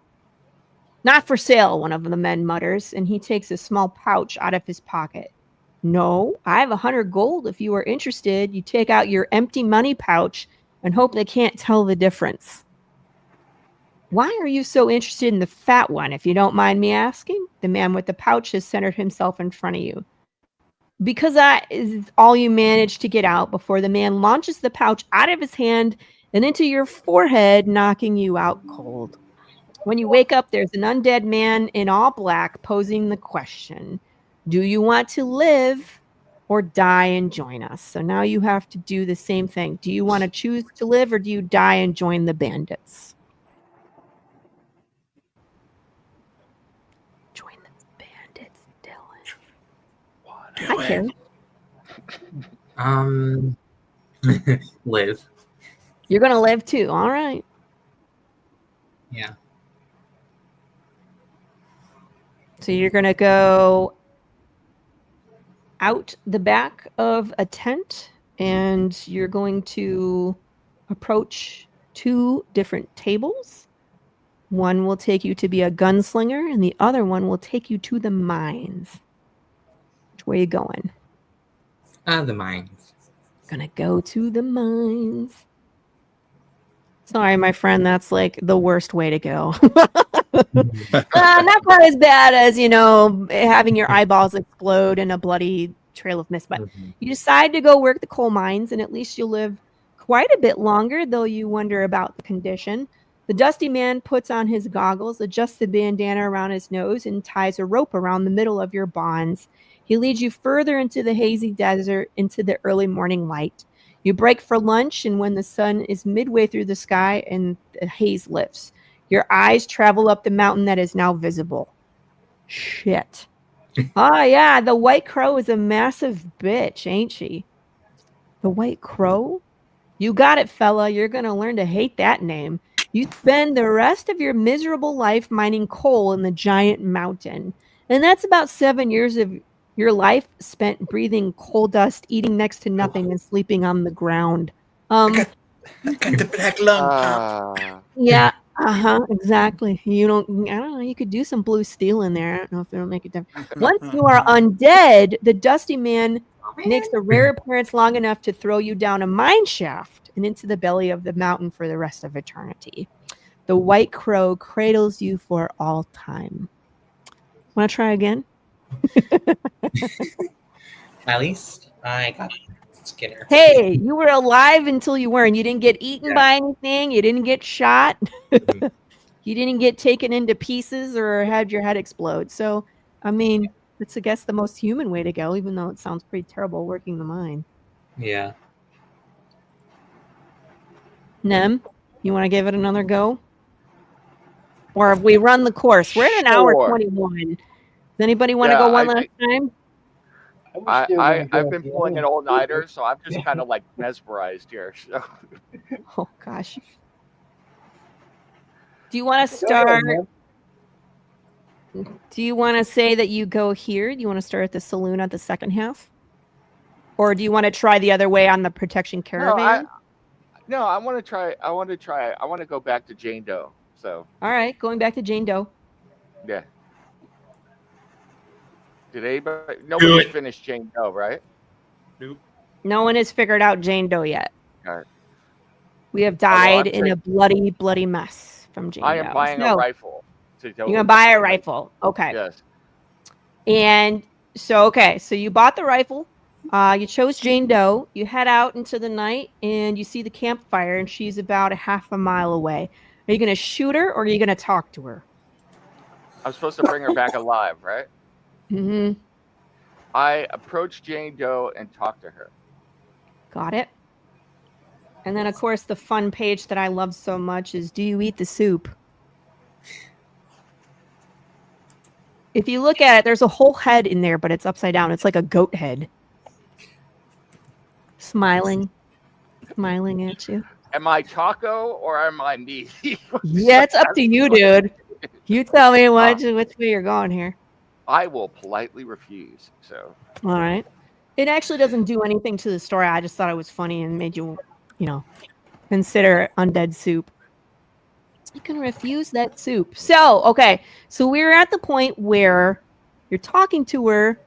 Not for sale, one of the men mutters, and he takes a small pouch out of his pocket. No, I have 100 gold if you are interested. You take out your empty money pouch and hope they can't tell the difference. Why are you so interested in the fat one, if you don't mind me asking? The man with the pouch has centered himself in front of you. Because that is all you manage to get out before the man launches the pouch out of his hand and into your forehead, knocking you out cold. When you wake up, there's an undead man in all black posing the question, do you want to live or die and join us? So now you have to do the same thing. Do you want to choose to live, or do you die and join the bandits? Join the bandits, Dylan. Hi, Carrie. Live. You're going to live too. All right. Yeah. So you're going to go out the back of a tent, and you're going to approach 2 different tables. One will take you to be a gunslinger, and the other one will take you to the mines. Which way are you going? The mines. Gonna go to the mines. Sorry, my friend, that's like the worst way to go. Not quite as bad as, having your eyeballs explode in a bloody trail of mist. But you decide to go work the coal mines, and at least you'll live quite a bit longer, though you wonder about the condition. The dusty man puts on his goggles, adjusts the bandana around his nose, and ties a rope around the middle of your bonds. He leads you further into the hazy desert, into the early morning light. You break for lunch, and when the sun is midway through the sky and the haze lifts, your eyes travel up the mountain that is now visible. Shit. Oh, yeah. The White Crow is a massive bitch, ain't she? The White Crow? You got it, fella. You're going to learn to hate that name. You spend the rest of your miserable life mining coal in the giant mountain. And that's about 7 years of your life spent breathing coal dust, eating next to nothing, and sleeping on the ground. I got the black lung pop. Yeah, exactly. I don't know, you could do some blue steel in there. I don't know if it'll make a difference. Once you are undead, the Dusty Man makes a rare appearance long enough to throw you down a mine shaft and into the belly of the mountain for the rest of eternity. The White Crow cradles you for all time. Want to try again? At least I got Skinner. Hey, you were alive until you weren't. You didn't get eaten Yeah. by anything. You didn't get shot. Mhm. You didn't get taken into pieces or had your head explode. So, I mean, it's, I guess, the most human way to go, even though it sounds pretty terrible working the mine. Yeah. Nem, you want to give it another go? Or have we run the course? We're at an hour Sure. 21. Does anybody want to Yeah, go one last time? was still gonna go I've been if you pulling an want. all-nighter, so I'm just kind of like mesmerized here. So. Oh, gosh. Do you want to Go ahead, start? man. Do you want to say that you go here? Do you want to start at the saloon at the second half? Or do you want to try the other way on the protection caravan? No, I want to try. I want to go back to Jane Doe. So All right, going back to Jane Doe. yeah. Did anybody? Nobody's finished Jane Doe, right? Nope. No one has figured out Jane Doe yet. All right. We have well, died I'm in a bloody, bloody mess from Jane Doe. I am buying a rifle. You're gonna buy a rifle. Okay. Yes. And so, so you bought the rifle. You chose Jane Doe. You head out into the night and you see the campfire, and she's about a half a mile away. Are you gonna shoot her or are you gonna talk to her? I'm supposed to bring her back alive, right? Mm-hmm. I approach Jane Doe and talk to her. Got it. And then, of course, the fun page that I love so much is, do you eat the soup? If you look at it, there's a whole head in there, but it's upside down. It's like a goat head. Smiling at you. Am I taco or am I meat? Yeah, it's up to you, dude. You tell me which way you're going here. I will politely refuse. So. All right. It actually doesn't do anything to the story. I just thought it was funny and made you, consider undead soup. You can refuse that soup. So, okay. So we're at the point where you're talking to her.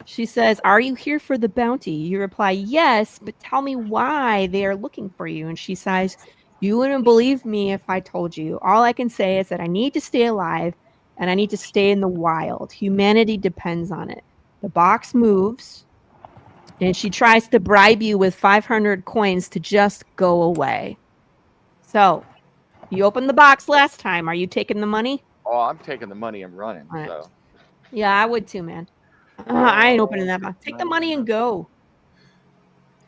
She says, "Are you here for the bounty?" You reply, "Yes, but tell me why they are looking for you." And she says, "You wouldn't believe me if I told you. All I can say is that I need to stay alive and I need to stay in the wild. Humanity depends on it." The box moves and she tries to bribe you with 500 coins to just go away. So, you opened the box last time. Are you taking the money? Oh, I'm taking the money and running. Right. So. Yeah, I would too, man. I ain't opening that box. Take the money and go.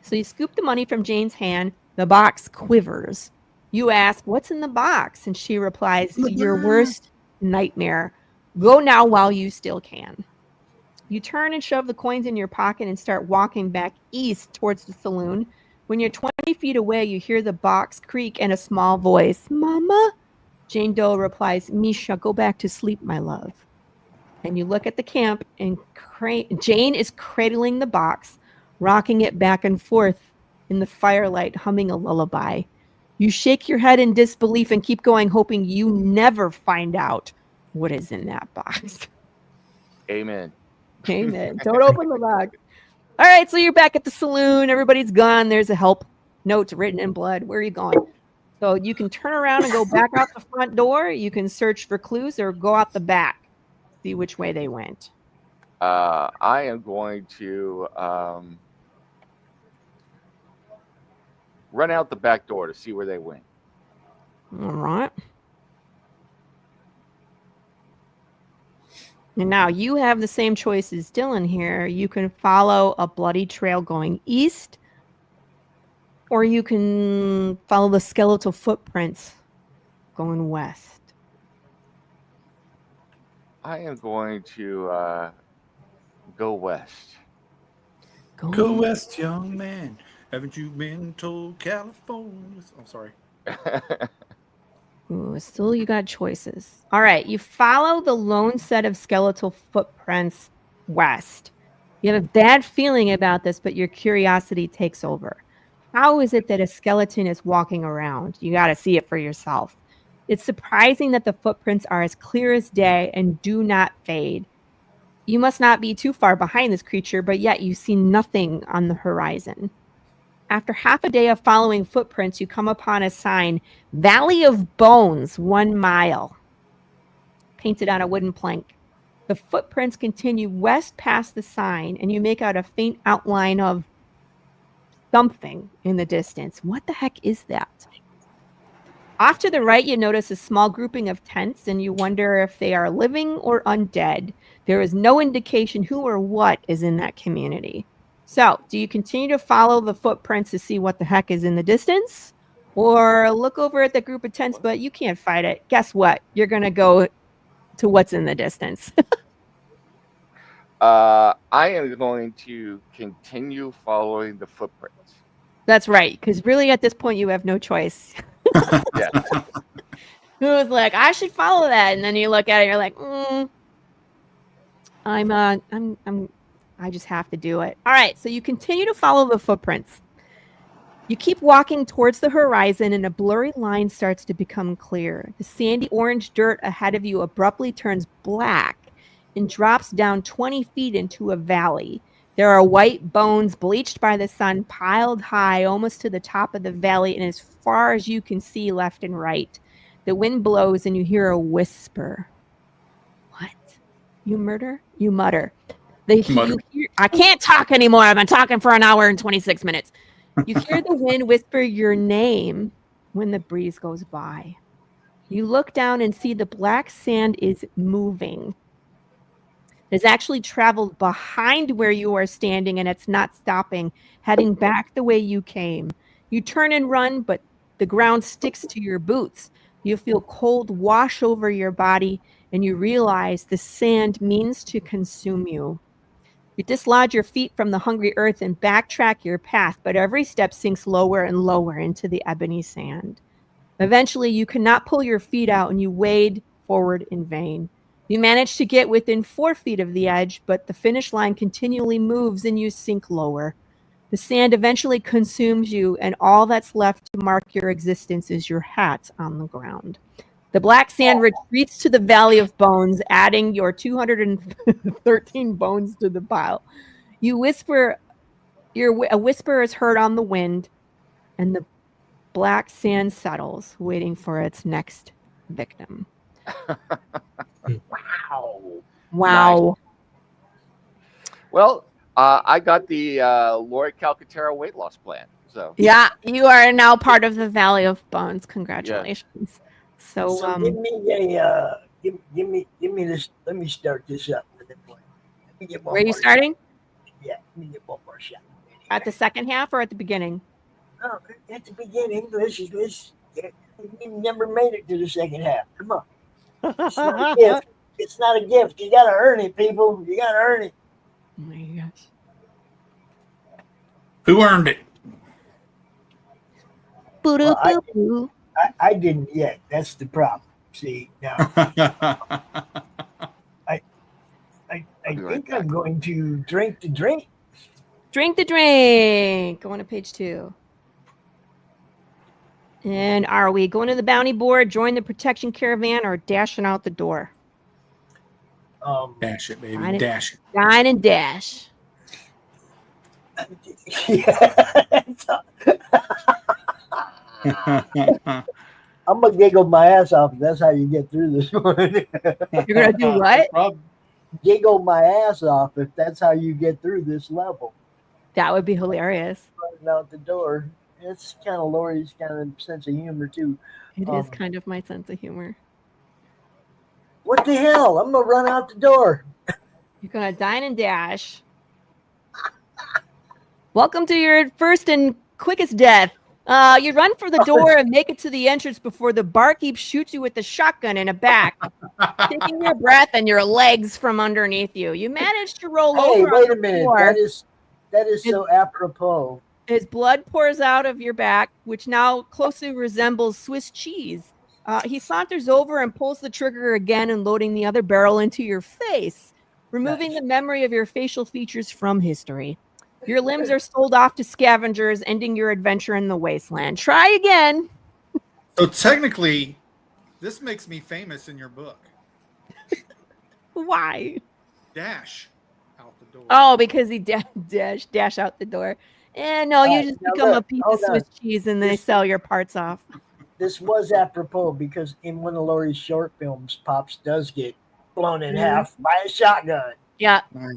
So you scoop the money from Jane's hand. The box quivers. You ask, "What's in the box?" And she replies, "Your worst nightmare. Go now while you still can." You turn and shove the coins in your pocket and start walking back east towards the saloon. When you're 20 feet away, you hear the box creak and a small voice, "Mama?" Jane Doe replies, "Misha, go back to sleep, my love." And you look at the camp, and Jane is cradling the box, rocking it back and forth in the firelight, humming a lullaby. You shake your head in disbelief and keep going, hoping you never find out what is in that box. Amen. Amen. Don't open the box. All right, so you're back at the saloon. Everybody's gone. There's a help note written in blood. Where are you going? So you can turn around and go back out the front door. You can search for clues or go out the back. See which way they went. I am going to run out the back door to see where they went. All right. And now you have the same choice as Dylan here. You can follow a bloody trail going east, or you can follow the skeletal footprints going west. I am going to go west. Go west, young man. Haven't you been to California? I'm sorry. Ooh, still you got choices. All right, you follow the lone set of skeletal footprints west. You have a bad feeling about this, but your curiosity takes over. How is it that a skeleton is walking around? You got to see it for yourself. It's surprising that the footprints are as clear as day and do not fade. You must not be too far behind this creature, but yet you see nothing on the horizon. After half a day of following footprints, you come upon a sign, Valley of Bones, 1 mile, painted on a wooden plank. The footprints continue west past the sign, and you make out a faint outline of something in the distance. What the heck is that? Off to the right, you notice a small grouping of tents, and you wonder if they are living or undead. There is no indication who or what is in that community. So, do you continue to follow the footprints to see what the heck is in the distance? Or look over at the group of tents, but you can't fight it? Guess what? You're going to go to what's in the distance. I am going to continue following the footprints. That's right, because really at this point, you have no choice. Yeah. Who was like, I should follow that. And then you look at it, you're like, I just have to do it. All right. So you continue to follow the footprints. You keep walking towards the horizon and a blurry line starts to become clear. The sandy orange dirt ahead of you abruptly turns black and drops down 20 feet into a valley. There are white bones bleached by the sun piled high almost to the top of the valley and as far as you can see left and right. The wind blows and you hear a whisper. What? You mutter? I can't talk anymore. I've been talking for an hour and 26 minutes. You hear the wind whisper your name when the breeze goes by. You look down and see the black sand is moving. It's actually traveled behind where you are standing and it's not stopping, heading back the way you came. You turn and run, but the ground sticks to your boots. You feel cold wash over your body and you realize the sand means to consume you. You dislodge your feet from the hungry earth and backtrack your path, but every step sinks lower and lower into the ebony sand. Eventually, you cannot pull your feet out and you wade forward in vain. You manage to get within 4 feet of the edge, but the finish line continually moves and you sink lower. The sand eventually consumes you, and all that's left to mark your existence is your hat on the ground. The black sand retreats to the Valley of Bones, adding your 213 bones to the pile. You whisper, a whisper is heard on the wind, and the black sand settles, waiting for its next victim. Wow. Nice. Well, I got the Laurie Calcaterra weight loss plan. So Yeah, you are now part of the Valley of Bones. Congratulations. So, give me a give me this. Let me start this up with it. Let me get one where are you more starting? shot. Yeah, let me get one more shot. At the second half or at the beginning? Oh, at the beginning, you never made it to the second half. Come on. It's not a gift. It's not a gift. You got to earn it, people. You got to earn it. Oh my gosh. Who earned it? Well, I didn't yet. That's the problem. See, now I think I'm going to drink the drink. Drink the drink. Going to page 2. And are we going to the bounty board, join the protection caravan, or dashing out the door? Dash it, baby. Dash it. Dine and dash. I'm gonna giggle my ass off. If that's how you get through this one. You're gonna do what? Giggle my ass off if that's how you get through this level. That would be hilarious. Running out the door. It's kind of Laurie's kind of sense of humor too. It is kind of my sense of humor. What the hell? I'm gonna run out the door. You're gonna dine and dash. Welcome to your first and quickest death. You run for the door and make it to the entrance before the barkeep shoots you with the shotgun in the back, taking your breath and your legs from underneath you. You manage to roll Hey, over. wait on a the minute. floor. That is so apropos. His blood pours out of your back, which now closely resembles Swiss cheese. He saunters over and pulls the trigger again and loading the other barrel into your face, removing Nice. the memory of your facial features from history. Your limbs are sold off to scavengers, ending your adventure in the wasteland. Try again. So technically, this makes me famous in your book. Why? Dash out the door. Oh, because he dash out the door. And no, you just now become a look, piece hold of Swiss on. cheese and they This- sell your parts off. This was apropos because in one of Laurie's short films, Pops does get blown in Mhm. half by a shotgun. Yeah. Nice.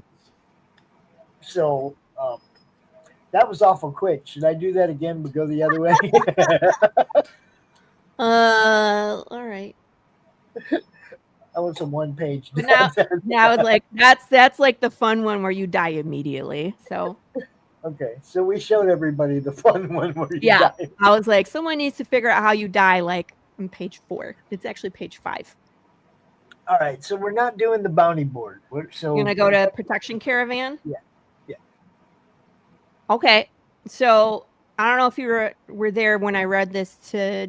So that was awful quick. Should I do that again but go the other way? All right. That was a one-page. Now it's like that's like the fun one where you die immediately. So Okay, so we showed everybody the fun one where you yeah, die. I was like, someone needs to figure out how you die. Like on page 4. It's actually page 5. All right, so we're not doing the bounty board. So You're gonna go to protection caravan. Yeah. Okay, so I don't know if you were there when I read this to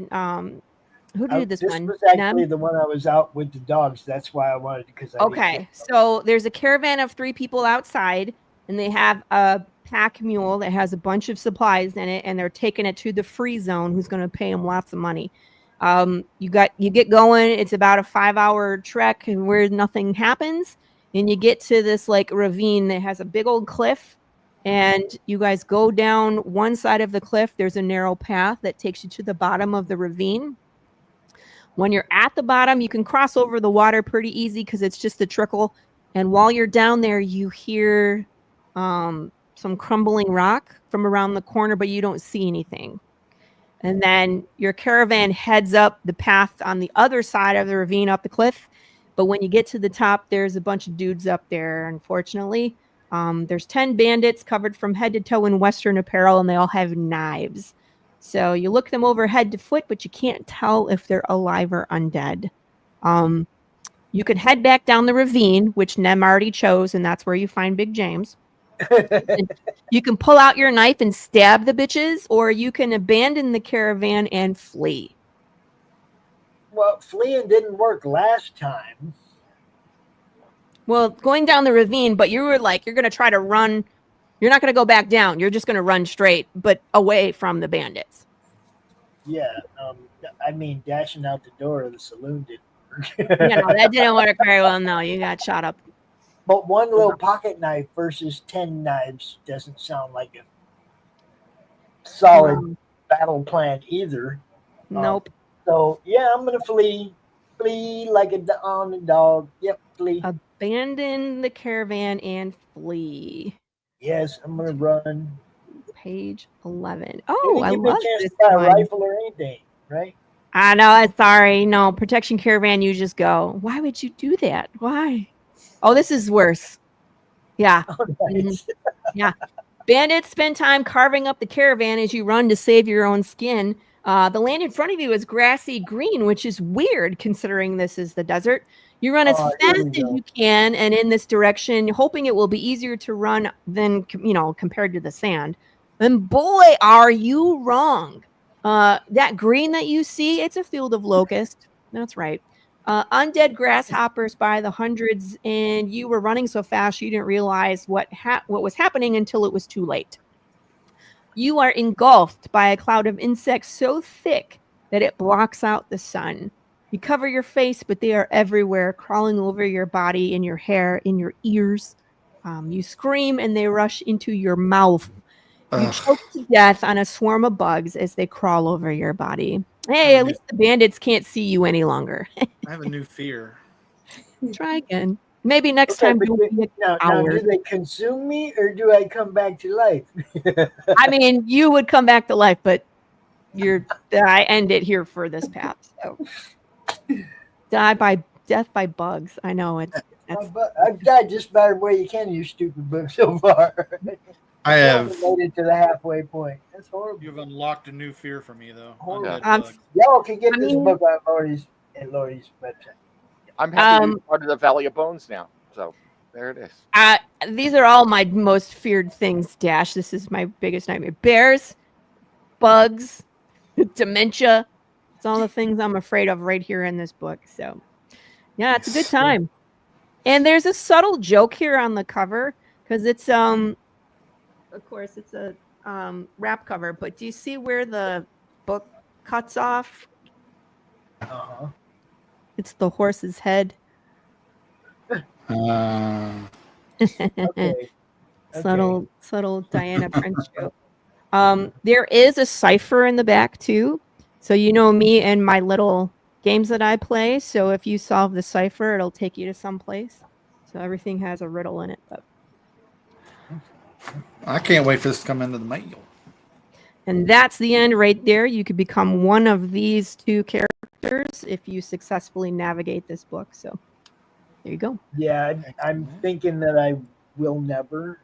who did this one? was actually Nem? the one I was out with the dogs. That's why I wanted because I didn't Okay, get- so there's a caravan of 3 people outside, and they have a pack mule that has a bunch of supplies in it, and they're taking it to the free zone. Who's going to pay them lots of money? You get going. It's about a 5-hour trek where nothing happens, and you get to this like ravine that has a big old cliff, and you guys go down one side of the cliff. There's a narrow path that takes you to the bottom of the ravine. When you're at the bottom, you can cross over the water pretty easy because it's just a trickle. And while you're down there, you hear some crumbling rock from around the corner, but you don't see anything. And then your caravan heads up the path on the other side of the ravine up the cliff. But when you get to the top, there's a bunch of dudes up there, unfortunately. There's 10 bandits covered from head to toe in Western apparel, and they all have knives. So you look them over head to foot, but you can't tell if they're alive or undead. You could head back down the ravine, which Nem already chose, and that's where you find Big James. You can pull out your knife and stab the bitches, or you can abandon the caravan and flee. Well, fleeing didn't work last time. Well, going down the ravine, but you were like, you're going to try to run. You're not going to go back down. You're just going to run straight, but away from the bandits. Yeah, I mean, dashing out the door of the saloon didn't work. Yeah, no, that didn't work very well. No, you got shot up. But one little pocket knife versus 10 knives doesn't sound like a solid battle plan either. Nope. So yeah, I'm gonna flee like on a dog. Yep, flee. Abandon the caravan and flee. Yes, I'm gonna run. Page 11. Oh, I Didn't give me a love chance this to buy a one. rifle or anything, right? I know. I'm sorry. No, protection caravan. You just go. Why would you do that? Why? Oh, this is worse. Yeah. Oh, nice. Yeah. Bandits spend time carving up the caravan as you run to save your own skin. The land in front of you is grassy green, which is weird considering this is the desert. You run as Oh, fast here as we go. you can and in this direction, hoping it will be easier to run than, compared to the sand. And boy, are you wrong. That green that you see, it's a field of locust. That's right. Undead grasshoppers by the hundreds, and you were running so fast you didn't realize what was happening until it was too late. You are engulfed by a cloud of insects so thick that it blocks out the sun. You cover your face, but they are everywhere, crawling over your body, in your hair, in your ears. You scream, and they rush into your mouth. You choke to death on a swarm of bugs as they crawl over your body. Hey, at least the bandits can't see you any longer. I have a new fear. Try again. Maybe next Okay, time. but Don't be now, hours. do they consume me or do I come back to life? I mean, you would come back to life, but I end it here for this path. So, death by bugs. I know it's. I've died just about every way you can, you stupid book so far. I have. Still haven't made it to the halfway point. That's horrible. You've unlocked a new fear for me, though. Horrible. Undead bugs. Y'all can get I this mean- book on Lori's website. I'm happy to be part of the Valley of Bones now. So there it is. These are all my most feared things, Dash. This is my biggest nightmare. Bears, bugs, dementia. It's all the things I'm afraid of right here in this book. So, yeah, it's a good time. And there's a subtle joke here on the cover because it's of course it's a wrap cover. But do you see where the book cuts off? Uh-huh. It's the horse's head. Okay. Subtle Diana Prince joke. There is a cipher in the back too. So you know me and my little games that I play. So if you solve the cipher, it'll take you to some place. So everything has a riddle in it. But... I can't wait for this to come into the mail. And that's the end right there. You could become one of these two characters if you successfully navigate this book. So there you go. Yeah, I'm thinking that I will never.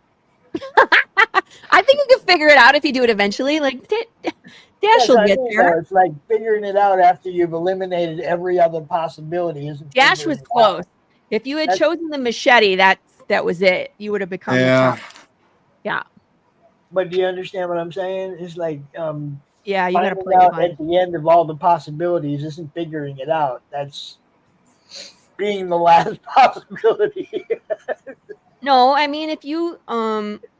I think you can figure it out if you do it eventually. Like Dash will get there. It's like figuring it out after you've eliminated every other possibility. Dash was close. If you had chosen the machete, that was it. You would have become the top. Yeah. But do you understand what I'm saying? It's like yeah, you gotta play out at the end of all the possibilities isn't figuring it out. That's being the last possibility. No, I mean if you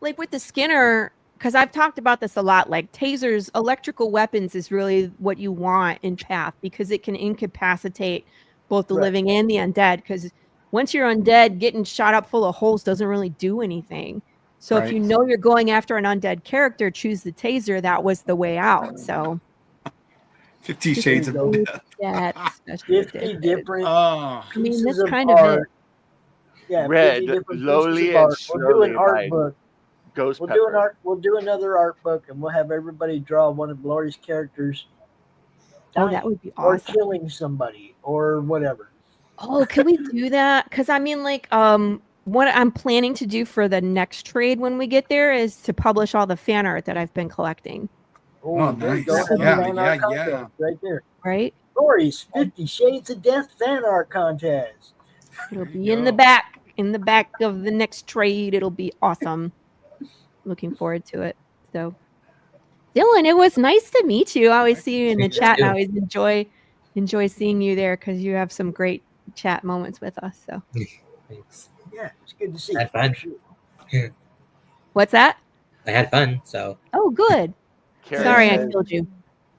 like with the Skinner, because I've talked about this a lot, like tasers, electrical weapons is really what you want in Path because it can incapacitate both the living and the undead. Because once you're undead, getting shot up full of holes doesn't really do anything. So if you know you're going after an undead character, choose the taser. That was the way out. So 50 Shades of Death. Yeah, 50 different. Oh, I mean, this of kind of art. it. Yeah, Red, 50 different slowly pieces of and art. We'll do slowly an art by book. Ghost We'll Pepper. do another art book, and we'll have everybody draw one of Laurie's characters. Oh, that would be or awesome. killing somebody or whatever. Oh, can we do that? Because I mean, like, what I'm planning to do for the next trade when we get there is to publish all the fan art that I've been collecting. Oh, there you go. nice. Have a Yeah, fan art yeah. contest right there. Right? Laurie's 50 Shades of Death fan art contest. It'll be in the back of the next trade. It'll be awesome. Looking forward to it. So, Dylan, it was nice to meet you. I always see you in the chat, and I always enjoy seeing you there because you have some great chat moments with us. So, Thanks. Yeah, it's good to see I had fun. you. what's that? I had fun, so Oh, good. Karen Sorry, I says- killed you.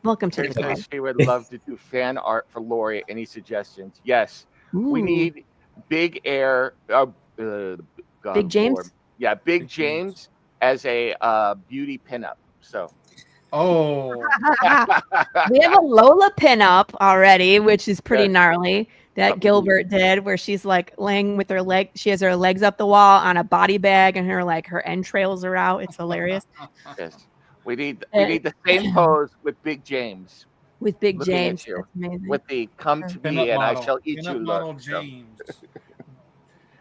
Welcome to Karen the club. says she would love to do fan art for Laurie. Any suggestions? Yes. We Ooh. need Big Air. God, Big James? Lord. Yeah, Big James as a beauty pinup. So. oh, We have a Lola pinup already, which is pretty Yeah. gnarly. That Gilbert did, where she's like laying with her leg. She has her legs up the wall on a body bag, and her entrails are out. It's hilarious. Yes. We need the same pose with Big James. With Big Looking at James, you. that's amazing. With the "Come to pinup me and I model. shall eat Pinup you" model look. So, James.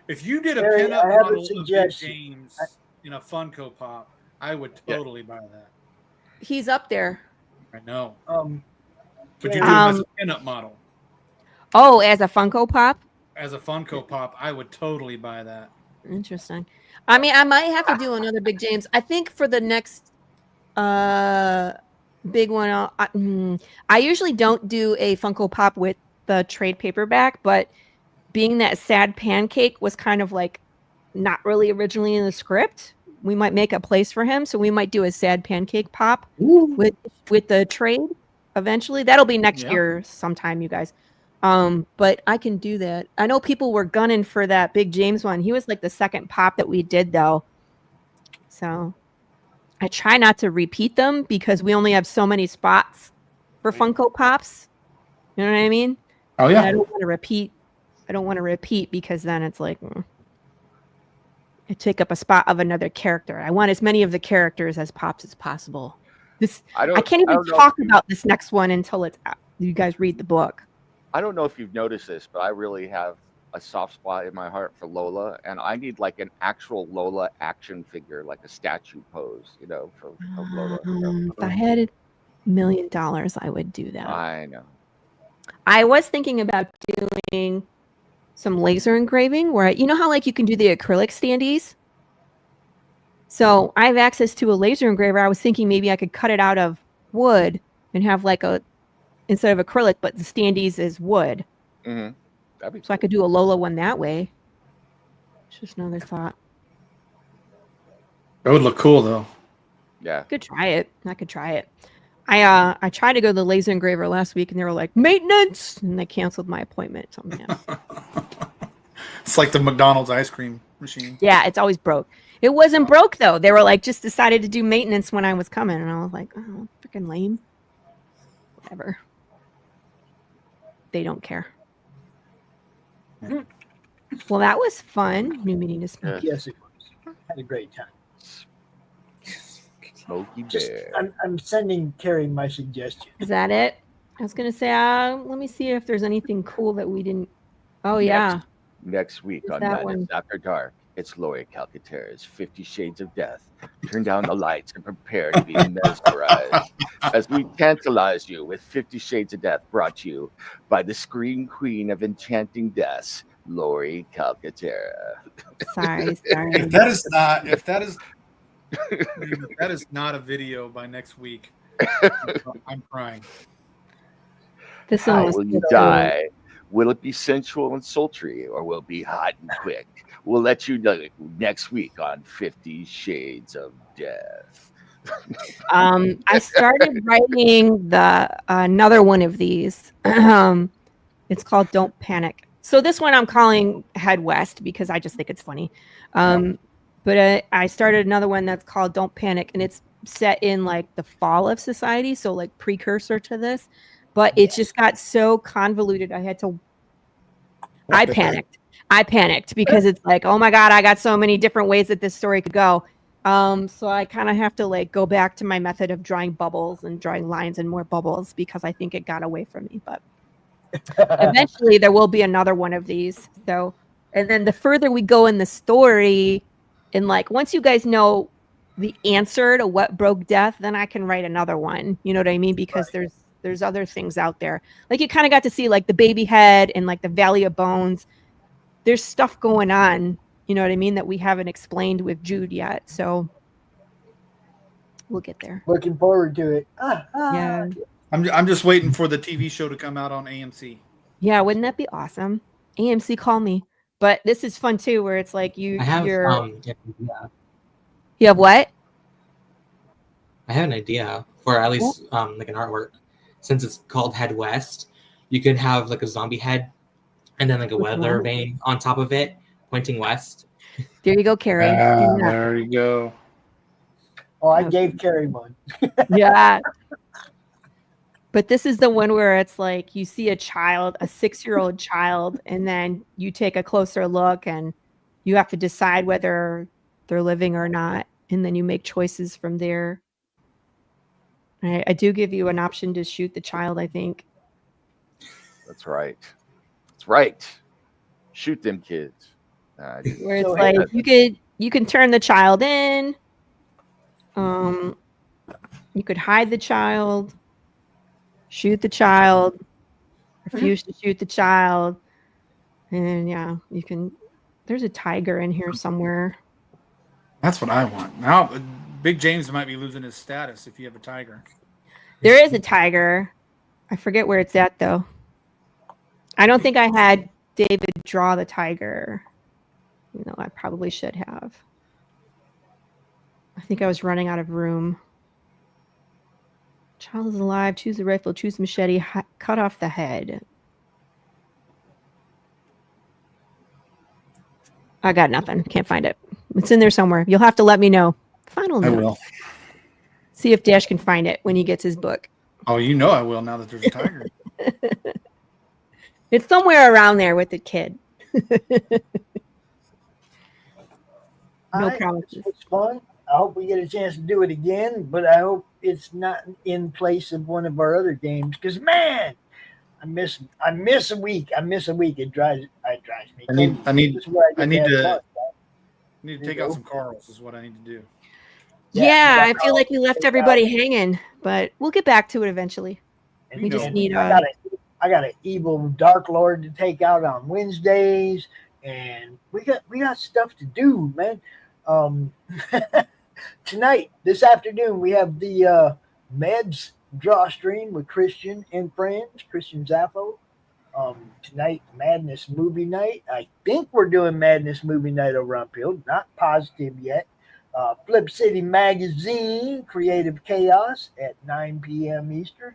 If you did a Barry, pinup I have a model of Big suggestion. James in a Funko Pop, I would totally buy that. He's up there. I know. But you do Barry, him as a pinup model. Oh, as a Funko Pop. As a Funko Pop, I would totally buy that. Interesting. I mean, I might have to do another Big James. I think for the next big one, I usually don't do a Funko Pop with the trade paperback, but being that Sad Pancake was kind of like not really originally in the script, we might make a place for him. So we might do a Sad Pancake Pop with the trade eventually. That'll be next year sometime, you guys. But I can do that. I know people were gunning for that Big James one. He was like the second pop that we did though. So I try not to repeat them because we only have so many spots for Funko Pops. You know what I mean? Oh, And yeah. I don't want to repeat. I don't want to repeat because then it's like I take up a spot of another character. I want as many of the characters as pops as possible. I can't even talk about this next one until it's out. You guys read the book. I don't know if you've noticed this, but I really have a soft spot in my heart for Lola, and I need like an actual Lola action figure, like a statue pose, of Lola. If I had $1 million, I would do that. I know. I was thinking about doing some laser engraving where you know how like you can do the acrylic standees? So I have access to a laser engraver. I was thinking maybe I could cut it out of wood and have like instead of acrylic, but the standees is wood. Mm-hmm. That'd be So I could do a Lola one that way. It's just another thought. That would look cool though. Yeah. I could try it. I tried to go to the laser engraver last week and they were like, maintenance, and they canceled my appointment. So man. It's like the McDonald's ice cream machine. Yeah, it's always broke. It wasn't broke though. They were like just decided to do maintenance when I was coming, and I was like, oh, freaking lame. Whatever. They don't care. Well, that was fun. New meeting to smoke. Yes, it was. Had a great time. Smoky Just, Bear. I'm sending Carrie my suggestion. Is that it? I was gonna say, let me see if there's anything cool that we didn't. Oh yeah. Next week Is on that Madness one? After Dark, it's Laurie Calcaterra's 50 Shades of Death. Turn down the lights and prepare to be mesmerized as we tantalize you with 50 Shades of Death, brought to you by the Scream Queen of Enchanting Deaths, Laurie Calcaterra. Sorry. If that is not a video by next week, I'm crying. This one How was will you good. die? Will it be sensual and sultry, or will it be hot and quick? We'll let you know next week on 50 Shades of Death. I started writing another one of these. It's called Don't Panic. So this one I'm calling Head West because I just think it's funny. But I started another one that's called Don't Panic, and it's set in like the fall of society, so like precursor to this. But it just got so convoluted. I panicked because it's like, oh my God, I got so many different ways that this story could go. So I kind of have to like go back to my method of drawing bubbles and drawing lines and more bubbles because I think it got away from me. But eventually there will be another one of these. So, and then the further we go in the story, and like once you guys know the answer to what broke death, then I can write another one. You know what I mean? Because there's other things out there. Like you kind of got to see like the baby head and like the Valley of Bones. There's stuff going on, you know what I mean, that we haven't explained with Jude yet. So we'll get there. Looking forward to it. Yeah. I'm just waiting for the TV show to come out on AMC. Yeah, wouldn't that be awesome? AMC, call me. But this is fun too, where it's like I have you have what? I have an idea for at least like an artwork. Since it's called Head West, you could have like a zombie head and then like a weather vane on top of it, pointing west. There you go, Carrie. There you go. Oh, I gave Carrie one. Yeah. But this is the one where it's like you see a child, a 6-year-old child, and then you take a closer look and you have to decide whether they're living or not. And then you make choices from there. I do give you an option to shoot the child, I think. That's right. That's right. Shoot them kids. Where it's like you can turn the child in. You could hide the child, shoot the child, refuse to shoot the child, and yeah, you can. There's a tiger in here somewhere. That's what I want. Now, Big James might be losing his status if you have a tiger. There is a tiger. I forget where it's at though. I don't think I had David draw the tiger. You know, I probably should have. I think I was running out of room. Child is alive. Choose the rifle. Choose the machete. Cut off the head. I got nothing. Can't find it. It's in there somewhere. You'll have to let me know. Final note. I will. See if Dash can find it when he gets his book. Oh, you know I will now that there's a tiger. It's somewhere around there with the kid. No promises. It's fun. I hope we get a chance to do it again, but I hope it's not in place of one of our other games. Because man, I miss a week. It drives me I need This is where I get need have to fun. need to take out some Carls is what I need to do. Yeah, I that's feel all. like we left everybody hanging, but we'll get back to it eventually. And- We just and need I got an evil Dark Lord to take out on Wednesdays, and we got stuff to do, man. Tonight, this afternoon, we have the Meds draw stream with Christian and friends, Christian Zaffo. Tonight, Madness movie night. I think we're doing Madness movie night over on Pilled. Not positive yet. Flip City Magazine, Creative Chaos at 9 p.m. Eastern.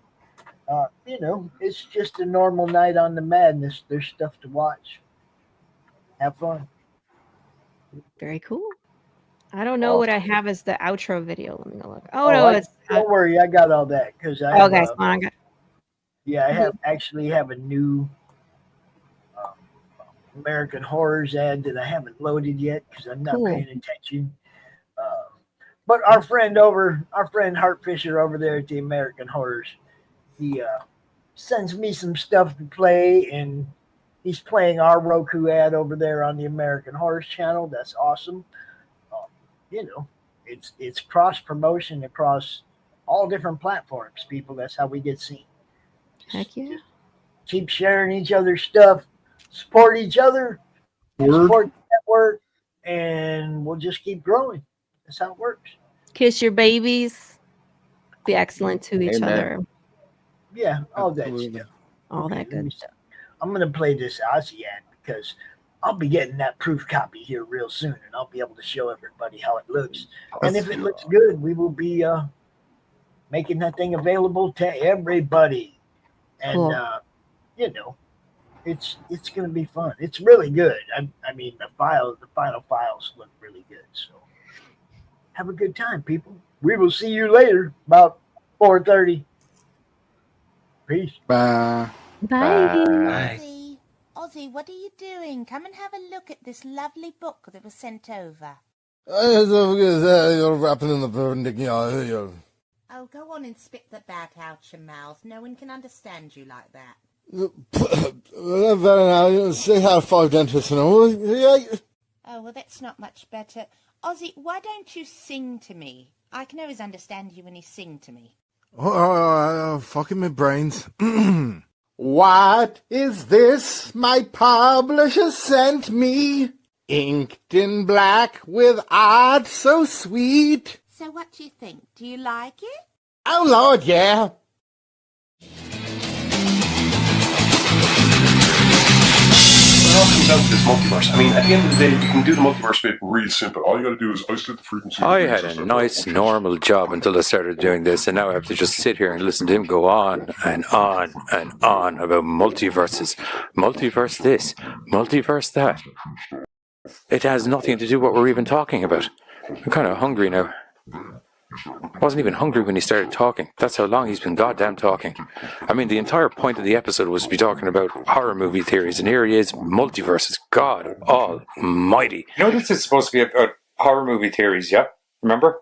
It's just a normal night on the Madness. There's stuff to watch. Have fun. Very cool. I don't know what I have as the outro video. Let me go look. Oh, Don't worry, I got all that because I have, okay. I got. I actually have a new American Horrors ad that I haven't loaded yet because I'm not paying attention. But our friend Hart Fisher over there at the American Horrors, he sends me some stuff to play, and he's playing our Roku ad over there on the American Horrors channel. That's awesome. It's cross promotion across all different platforms, people. That's how we get seen. Heck yeah. Just keep sharing each other's stuff, support each other, support the network, and we'll just keep growing. That's how it works. Kiss your babies. Be excellent to each other. Yeah, all that Absolutely. stuff. All that good stuff. I'm going to play this Ozzy ad because I'll be getting that proof copy here real soon, and I'll be able to show everybody how it looks. And if it looks good, we will be making that thing available to everybody. And Cool. it's going to be fun. It's really good. I mean, the final files look really good. So have a good time, people. We will see you later about 4:30. Peace. Bye. Bye. Ozzy, what are you doing? Come and have a look at this lovely book that was sent over. You're wrapping in the perpendicular. Oh, go on and spit the bat out your mouth. No one can understand you like that. Very now, say how 5 dentists and all. Oh, well, that's not much better. Ozzy, why don't you sing to me? I can always understand you when you sing to me. Fucking my brains. What is this my publisher sent me? Inked in black with art so sweet. So what do you think? Do you like it? Oh, Lord, yeah. It all comes down to this multiverse. I mean, at the end of the day, you can do the multiverse bit really simple. All you got to do is isolate the frequency. I had a nice, normal job until I started doing this, and now I have to just sit here and listen to him go on and on and on about multiverses. Multiverse this, multiverse that. It has nothing to do with what we're even talking about. I'm kind of hungry now. I wasn't even hungry when he started talking. That's how long he's been goddamn talking. I mean, the entire point of the episode was to be talking about horror movie theories, and here he is, multiverses. God almighty. You know this is supposed to be about horror movie theories, yeah? Remember?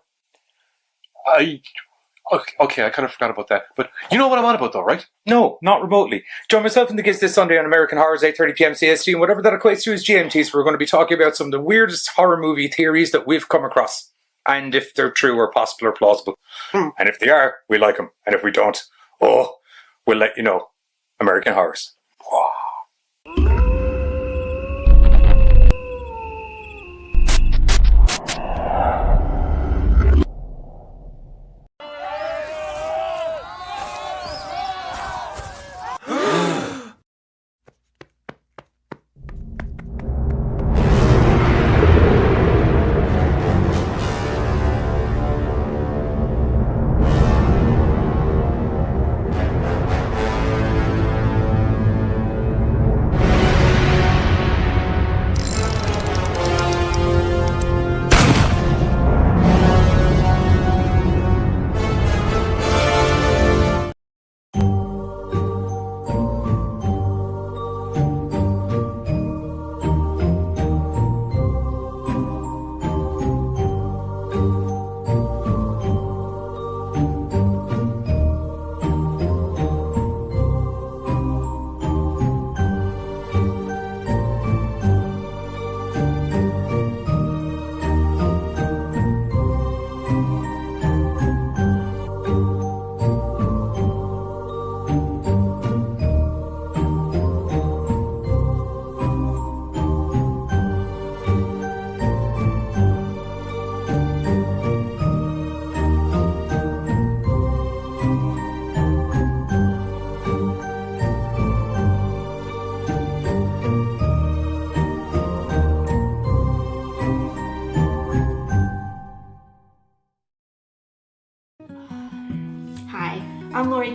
Okay, I kind of forgot about that. But you know what I'm on about, though, right? No, not remotely. Join myself in the Giz this Sunday on American Horrors, 8:30 p.m. CST, and whatever that equates to is GMT, so we're going to be talking about some of the weirdest horror movie theories that we've come across. And if they're true or possible or plausible. And if they are, we like them. And if we don't, we'll let you know. American Horrors.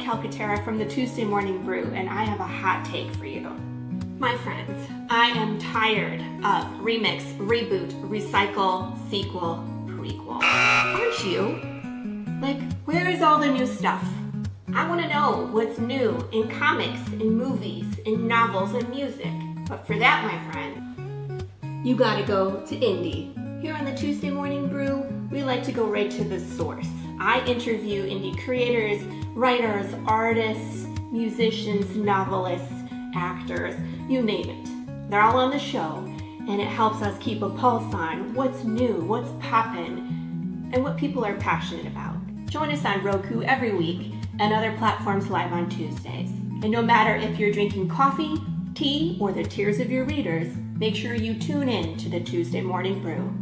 Calcaterra from the Tuesday Morning Brew, and I have a hot take for you. My friends, I am tired of remix, reboot, recycle, sequel, prequel. Aren't you? Like, where is all the new stuff? I want to know what's new in comics, in movies, in novels, and music. But for that, my friend, you gotta go to indie. Here on the Tuesday Morning Brew, we like to go right to the source. I interview indie creators, writers, artists, musicians, novelists, actors, you name it. They're all on the show, and it helps us keep a pulse on what's new, what's poppin', and what people are passionate about. Join us on Roku every week and other platforms live on Tuesdays. And no matter if you're drinking coffee, tea, or the tears of your readers, make sure you tune in to the Tuesday Morning Brew.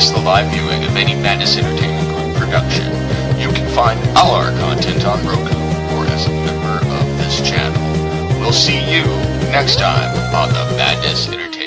The live viewing of any Madness Entertainment Group production, you can find all our content on Roku or as a member of this channel. We'll see you next time on the Madness Entertainment